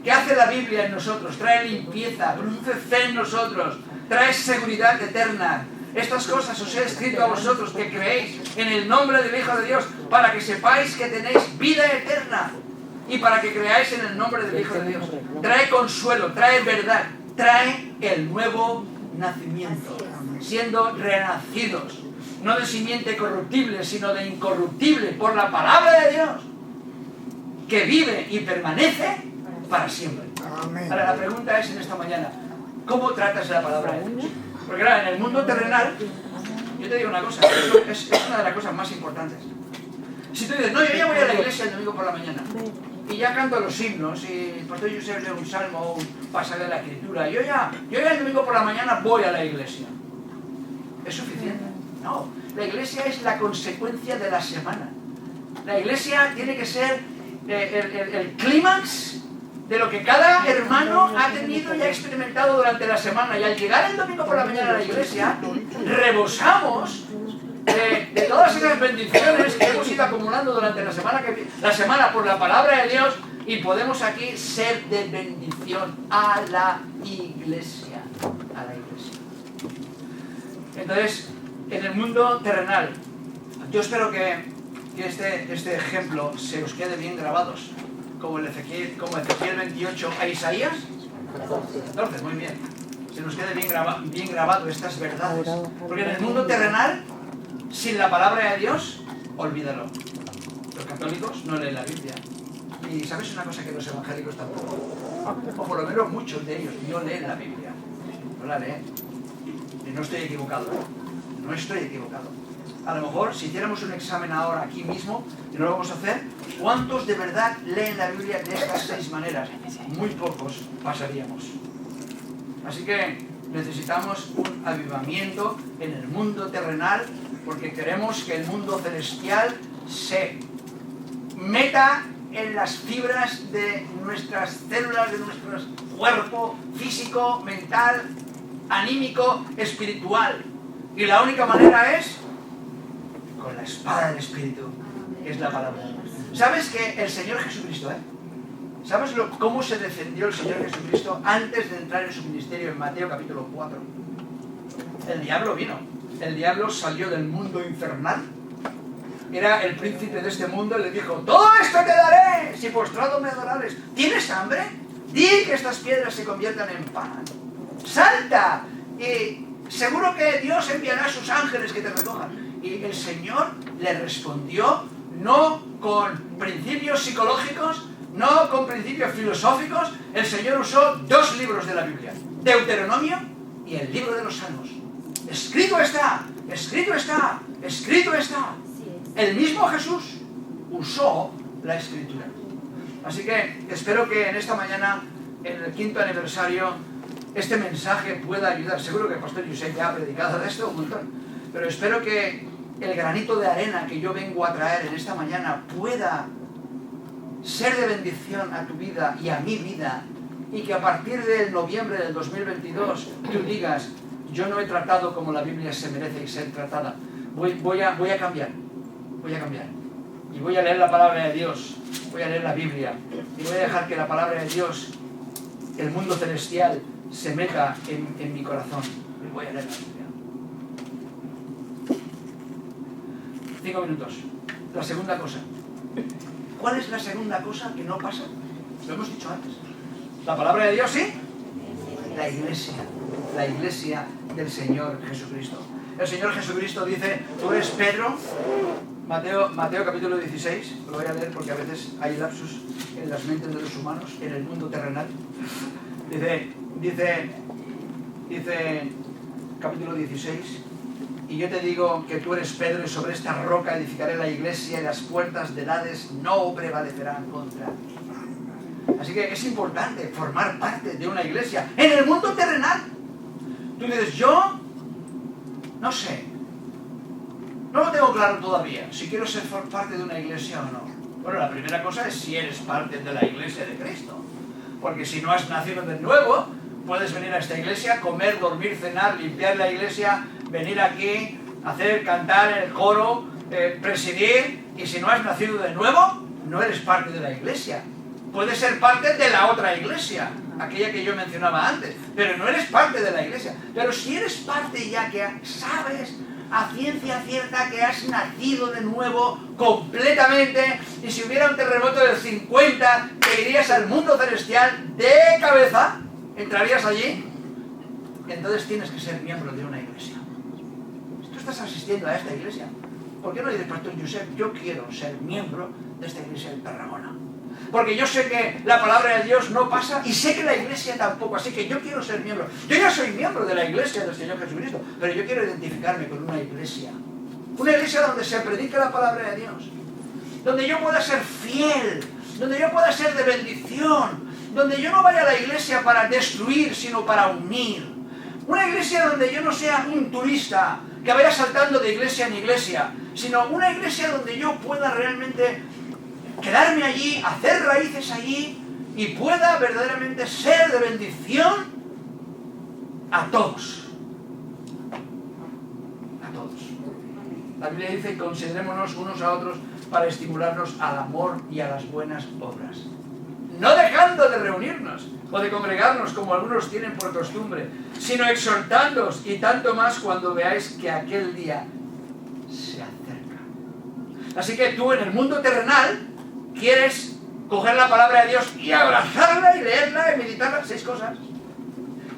¿Qué hace la Biblia en nosotros? Trae limpieza, produce fe en nosotros, trae seguridad eterna. Estas cosas os he escrito a vosotros que creéis en el nombre del Hijo de Dios, para que sepáis que tenéis vida eterna y para que creáis en el nombre del Hijo de Dios. Trae consuelo, trae verdad, trae el nuevo nacimiento, siendo renacidos, no de simiente corruptible, sino de incorruptible, por la palabra de Dios, que vive y permanece para siempre. Ahora, la pregunta es en esta mañana, ¿cómo tratas la palabra de Dios? Porque claro, en el mundo terrenal, yo te digo una cosa, es una de las cosas más importantes. Si tú dices, no, yo ya voy a la iglesia el domingo por la mañana, y ya canto los himnos, y pues yo sé un salmo, un pasaje de la escritura, yo ya el domingo por la mañana voy a la iglesia. ¿Es suficiente? No, la iglesia es la consecuencia de la semana. La iglesia tiene que ser el clímax de lo que cada hermano ha tenido y ha experimentado durante la semana. Y al llegar el domingo por la mañana a la iglesia, rebosamos de todas esas bendiciones que hemos ido acumulando durante la semana por la palabra de Dios, y podemos aquí ser de bendición a la iglesia. Entonces, en el mundo terrenal, yo espero que este ejemplo se os quede bien grabados, como Ezequiel 28 a Isaías 14, muy bien. Se nos quede bien grabado estas verdades. Porque en el mundo terrenal, sin la palabra de Dios, olvídalo. Los católicos no leen la Biblia. Y ¿sabes una cosa que los evangélicos tampoco? O por lo menos muchos de ellos no leen la Biblia. No la leen. Y no estoy equivocado. No estoy equivocado. A lo mejor, si hiciéramos un examen ahora aquí mismo, y no lo vamos a hacer, ¿cuántos de verdad leen la Biblia de estas 6 maneras? Muy pocos pasaríamos. Así que necesitamos un avivamiento en el mundo terrenal, porque queremos que el mundo celestial se meta en las fibras de nuestras células, de nuestro cuerpo físico, mental, anímico, espiritual. Y la única manera es con la espada del Espíritu, que es la palabra. ¿Sabes que el Señor Jesucristo, ¿sabes cómo se defendió el Señor Jesucristo antes de entrar en su ministerio en Mateo capítulo 4? El diablo vino. El diablo salió del mundo infernal. Era el príncipe de este mundo y le dijo: todo esto te daré si postrado me adorares. ¿Tienes hambre? Di que estas piedras se conviertan en pan. Salta y seguro que Dios enviará a sus ángeles que te recojan. Y el Señor le respondió no con principios psicológicos, no con principios filosóficos. El Señor usó 2 libros de la Biblia: Deuteronomio y el libro de los Salmos. Escrito está, escrito está, escrito está. El mismo Jesús usó la Escritura. Así que espero que en esta mañana, en el 5º aniversario, este mensaje pueda ayudar. Seguro que el pastor Josep ya ha predicado de esto un montón, pero espero que el granito de arena que yo vengo a traer en esta mañana pueda ser de bendición a tu vida y a mi vida, y que a partir del noviembre del 2022 tú digas: yo no he tratado como la Biblia se merece ser tratada. Voy a cambiar. Voy a cambiar. Y voy a leer la palabra de Dios. Voy a leer la Biblia. Y voy a dejar que la palabra de Dios, el mundo celestial, se meta en mi corazón. Y voy a leer la Biblia. 5 minutos. La segunda cosa. ¿Cuál es la segunda cosa que no pasa? Lo hemos dicho antes. La palabra de Dios, ¿sí? La iglesia. La iglesia del Señor Jesucristo. El Señor Jesucristo dice: tú eres Pedro. Mateo capítulo 16, lo voy a leer porque a veces hay lapsus en las mentes de los humanos, en el mundo terrenal. Dice capítulo 16: y yo te digo que tú eres Pedro, y sobre esta roca edificaré la iglesia, y las puertas del Hades no prevalecerán contra ti. Así que es importante formar parte de una iglesia en el mundo terrenal. Tú dices: yo no sé, no lo tengo claro todavía, si quiero ser parte de una iglesia o no. Bueno, la primera cosa es si eres parte de la iglesia de Cristo. Porque si no has nacido de nuevo, puedes venir a esta iglesia, comer, dormir, cenar, limpiar la iglesia, venir aquí, cantar en el coro, presidir, y si no has nacido de nuevo, no eres parte de la iglesia. Puedes ser parte de la otra iglesia, aquella que yo mencionaba antes, pero no eres parte de la iglesia. Pero si eres parte ya, que sabes a ciencia cierta que has nacido de nuevo completamente, y si hubiera un terremoto del 50, te irías al mundo celestial de cabeza, entrarías allí, entonces tienes que ser miembro de una iglesia. Si tú estás asistiendo a esta iglesia, ¿por qué no dices: pastor Josep, yo quiero ser miembro de esta iglesia de Tarragona? Porque yo sé que la palabra de Dios no pasa, y sé que la iglesia tampoco, así que yo quiero ser miembro. Yo ya soy miembro de la iglesia del Señor Jesucristo, pero yo quiero identificarme con una iglesia donde se predique la palabra de Dios, donde yo pueda ser fiel, donde yo pueda ser de bendición, donde yo no vaya a la iglesia para destruir, sino para unir. Una iglesia donde yo no sea un turista que vaya saltando de iglesia en iglesia, sino una iglesia donde yo pueda realmente quedarme allí, hacer raíces allí, y pueda verdaderamente ser de bendición a todos. A todos. La Biblia dice: considerémonos unos a otros para estimularnos al amor y a las buenas obras, no dejando de reunirnos o de congregarnos como algunos tienen por costumbre, sino exhortándoos, y tanto más cuando veáis que aquel día se acerca. Así que tú, en el mundo terrenal, quieres coger la palabra de Dios y abrazarla y leerla y meditarla, 6 cosas,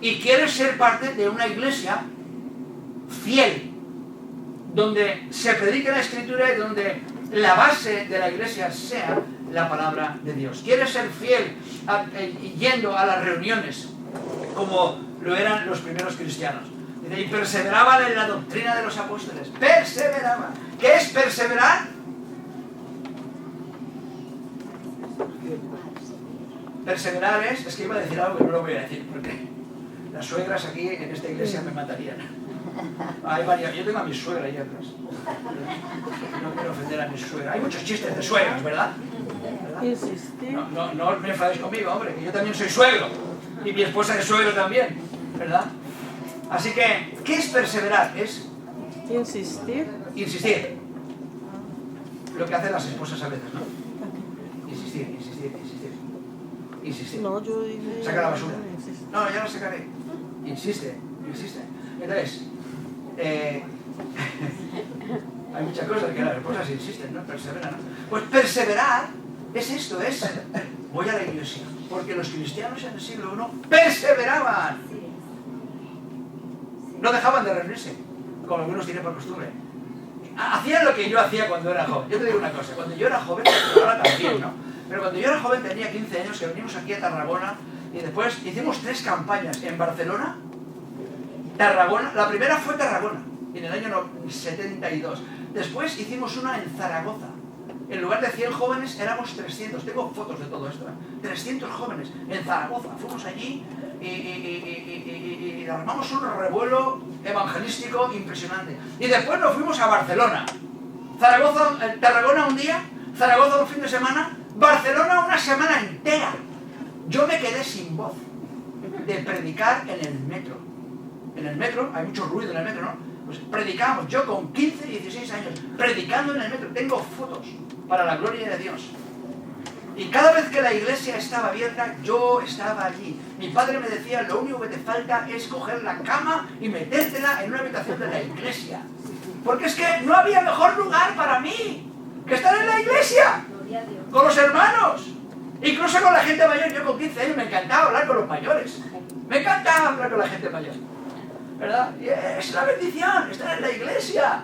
y quieres ser parte de una iglesia fiel, donde se predique la Escritura y donde la base de la iglesia sea la palabra de Dios. Quieres ser fiel yendo a las reuniones como lo eran los primeros cristianos. Y perseveraban en la doctrina de los apóstoles. Perseveraban. ¿Qué es perseverar? Perseverar es que iba a decir algo que no lo voy a decir, porque las suegras aquí en esta iglesia me matarían. Hay varias, yo tengo a mi suegra ahí atrás. No quiero ofender a mi suegra. Hay muchos chistes de suegras, ¿verdad? ¿verdad? Insistir. No os me enfadéis conmigo, hombre, que yo también soy suegro. Y mi esposa es suegro también, ¿verdad? Así que, ¿qué es perseverar? Es Insistir. insistir. Lo que hacen las esposas a veces, ¿no? Insistir. No, yo dije... Saca la basura. No, ya la sacaré. Insiste. Entonces, hay muchas cosas que las esposas insisten, ¿no? Perseveran, ¿no? Pues perseverar es esto, voy a la iglesia. Porque los cristianos en el siglo I perseveraban. No dejaban de reunirse, como algunos tienen por costumbre. Hacían lo que yo hacía cuando era joven. Yo te digo una cosa, cuando yo era joven, ahora también, ¿no? Pero cuando yo era joven tenía 15 años, que venimos aquí a Tarragona y después hicimos 3 campañas en Barcelona, Tarragona. La primera fue Tarragona, en el año 72. Después hicimos una en Zaragoza. En lugar de 100 jóvenes éramos 300. Tengo fotos de todo esto, ¿eh? 300 jóvenes en Zaragoza. Fuimos allí y armamos un revuelo evangelístico impresionante. Y después nos fuimos a Barcelona. Tarragona un día, Zaragoza un fin de semana, Barcelona una semana entera. Yo me quedé sin voz de predicar en el metro. En el metro, hay mucho ruido en el metro, ¿no? Pues predicábamos, yo con 15, 16 años, predicando en el metro. Tengo fotos para la gloria de Dios. Y cada vez que la iglesia estaba abierta, yo estaba allí. Mi padre me decía, lo único que te falta es coger la cama y metértela en una habitación de la iglesia. Porque es que no había mejor lugar para mí que estar en la iglesia, con los hermanos, incluso con la gente mayor. Yo con 15 años me encantaba hablar con los mayores. Me encantaba hablar con la gente mayor, ¿verdad? Y es la bendición, estar en la iglesia.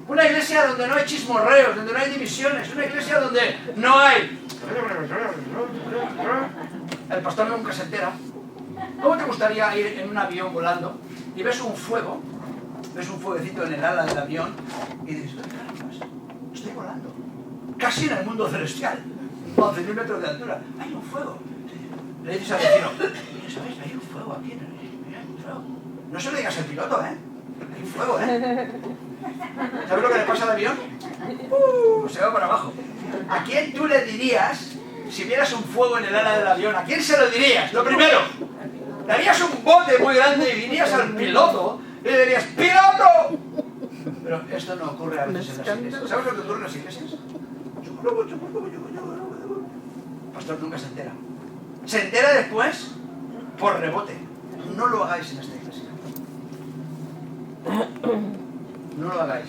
Una iglesia donde no hay chismorreos, donde no hay divisiones. Una iglesia donde no hay... El pastor nunca se entera. ¿Cómo te gustaría ir en un avión volando y ves un fuego, ves un fueguecito en el ala del avión y dices, caramba, estoy volando? Casi en el mundo celestial, 11.000 metros de altura. Hay un fuego. Le dices al vecino, ¿sabes? Hay un fuego aquí. No se lo digas al piloto, ¿eh? Hay un fuego, ¿eh? ¿Sabes lo que le pasa al avión? Se va para abajo. ¿A quién tú le dirías, si vieras un fuego en el ala del avión, a quién se lo dirías? Lo primero, darías un bote muy grande y irías al piloto y le dirías, ¡piloto! Pero esto no ocurre a veces en las iglesias. ¿Sabes lo que ocurre en las iglesias? El pastor nunca se entera. Se entera después por rebote. No lo hagáis en esta iglesia. No lo hagáis,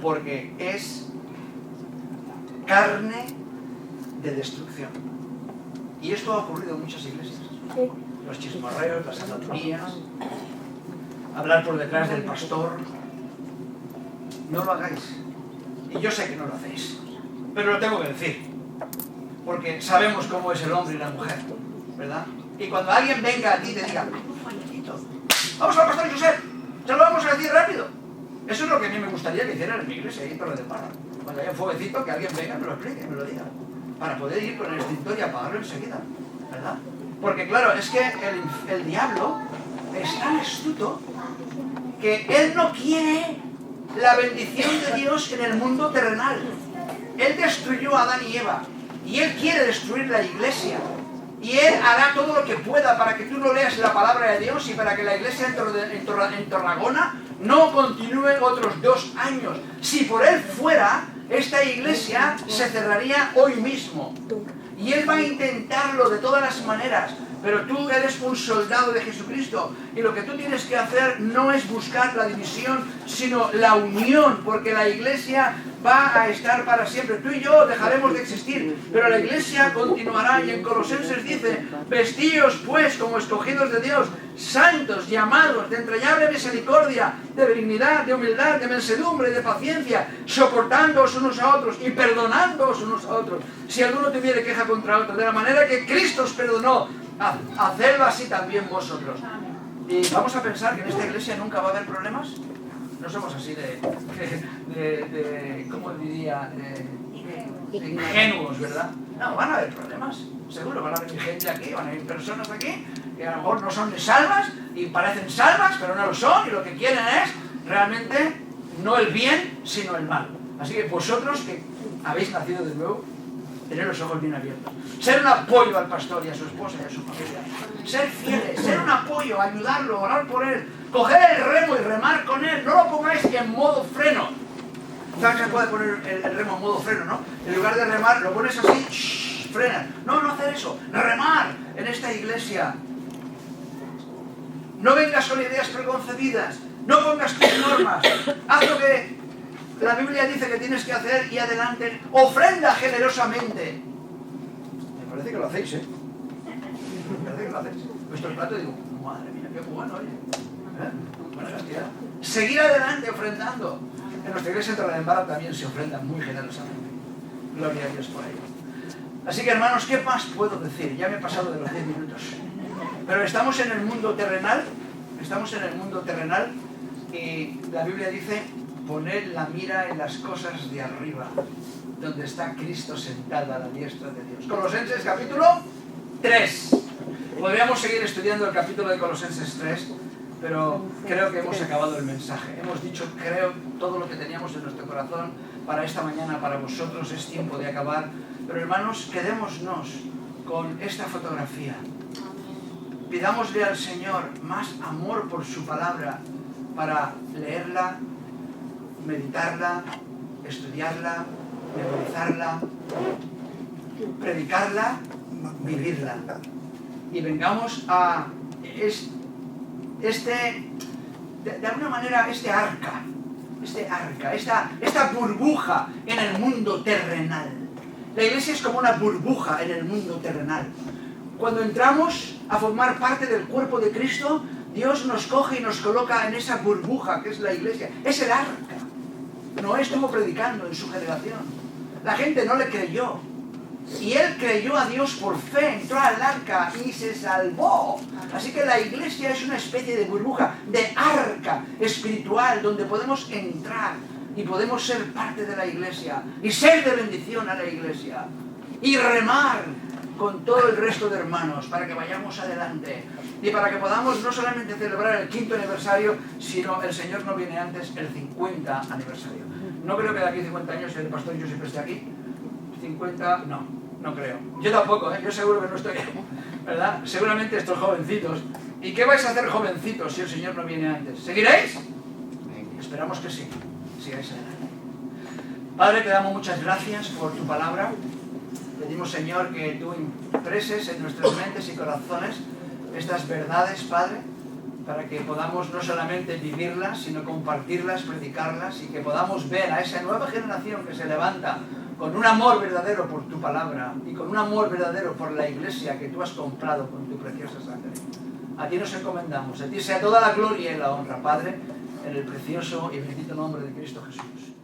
porque es carne de destrucción. Y esto ha ocurrido en muchas iglesias. Los chismorreos, las anatomías, hablar por detrás del pastor. No lo hagáis. Y yo sé que no lo hacéis, pero lo tengo que decir, porque sabemos cómo es el hombre y la mujer, ¿verdad? Y cuando alguien venga a ti y te diga, vamos al pastor Josep, te lo vamos a decir rápido. Eso es lo que a mí me gustaría que hicieran en mi iglesia, ahí en Torre de Parra. Cuando haya un fueguecito, que alguien venga, me lo explique, me lo diga, para poder ir con el extintor y apagarlo enseguida, ¿verdad? Porque claro, es que el diablo es tan astuto que él no quiere la bendición de Dios en el mundo terrenal. Él destruyó a Adán y Eva, y él quiere destruir la iglesia. Y él hará todo lo que pueda para que tú no leas la palabra de Dios y para que la iglesia en Tarragona no continúe otros 2 años. Si por él fuera, esta iglesia se cerraría hoy mismo. Y él va a intentarlo de todas las maneras. Pero tú eres un soldado de Jesucristo. Y lo que tú tienes que hacer no es buscar la división, sino la unión. Porque la iglesia va a estar para siempre. Tú y yo dejaremos de existir, pero la iglesia continuará. Y en Colosenses dice, vestíos pues como escogidos de Dios, santos, llamados, de entrañable misericordia, de benignidad, de humildad, de mansedumbre, de paciencia, soportándoos unos a otros y perdonándoos unos a otros. Si alguno tuviere queja contra otro, de la manera que Cristo os perdonó, hacedlo así también vosotros. Y vamos a pensar que en esta iglesia nunca va a haber problemas. No somos así ¿cómo diría? De ingenuos, ¿verdad? No, van a haber problemas. Seguro van a venir gente aquí, van a venir personas aquí que a lo mejor no son ni salvas y parecen salvas, pero no lo son, y lo que quieren es realmente no el bien, sino el mal. Así que vosotros que habéis nacido de nuevo, tener los ojos bien abiertos, ser un apoyo al pastor y a su esposa y a su familia, ser fieles, ser un apoyo, ayudarlo, orar por él, coger el remo y remar con él. No lo pongáis en modo freno. ¿Sabes que se puede poner el remo en modo freno, no? En lugar de remar, lo pones así, frenas. No hacer eso, remar en esta iglesia. No vengas con ideas preconcebidas, no pongas tus normas, haz lo que la Biblia dice que tienes que hacer y adelante, ofrenda generosamente. Me parece que lo hacéis, ¿eh? Me parece que lo hacéis. Vuestro plato y digo, madre mía, qué bueno, oye. Buena cantidad. Seguir adelante ofrendando. En nuestra iglesia de Torredembarra también se ofrenda muy generosamente. Gloria a Dios por ello. Así que, hermanos, ¿qué más puedo decir? Ya me he pasado de los 10 minutos. Pero estamos en el mundo terrenal, y la Biblia dice, poned la mira en las cosas de arriba, donde está Cristo sentado a la diestra de Dios. Colosenses capítulo 3. Podríamos seguir estudiando el capítulo de Colosenses 3, pero creo que hemos acabado el mensaje. Hemos dicho, creo, todo lo que teníamos en nuestro corazón para esta mañana, para vosotros. Es tiempo de acabar. Pero hermanos, quedémonos con esta fotografía. Pidámosle al Señor más amor por su palabra para leerla, meditarla, estudiarla, memorizarla, predicarla, vivirla. Y vengamos a de alguna manera, esta burbuja en el mundo terrenal. La iglesia es como una burbuja en el mundo terrenal. Cuando entramos a formar parte del cuerpo de Cristo, Dios nos coge y nos coloca en esa burbuja que es la iglesia. Es el arca. Noé estuvo predicando en su generación. La gente no le creyó. Y él creyó a Dios por fe, entró al arca y se salvó. Así que la iglesia es una especie de burbuja, de arca espiritual, donde podemos entrar y podemos ser parte de la iglesia y ser de bendición a la iglesia y remar con todo el resto de hermanos para que vayamos adelante y para que podamos no solamente celebrar el 5º aniversario, sino el Señor no viene antes, el 50 aniversario. No creo que de aquí a 50 años el pastor yo siempre esté aquí. 50, no creo. Yo tampoco, yo seguro que no estoy, ¿verdad? Seguramente estos jovencitos. ¿Y qué vais a hacer, jovencitos, si el Señor no viene antes? ¿Seguiréis? Esperamos que sí. Sigáis adelante. Padre, te damos muchas gracias por tu palabra. Pedimos, Señor, que tú impreses en nuestras mentes y corazones estas verdades, Padre, para que podamos no solamente vivirlas, sino compartirlas, predicarlas, y que podamos ver a esa nueva generación que se levanta con un amor verdadero por tu palabra y con un amor verdadero por la iglesia que tú has comprado con tu preciosa sangre. A ti nos encomendamos, a ti sea toda la gloria y la honra, Padre, en el precioso y bendito nombre de Cristo Jesús.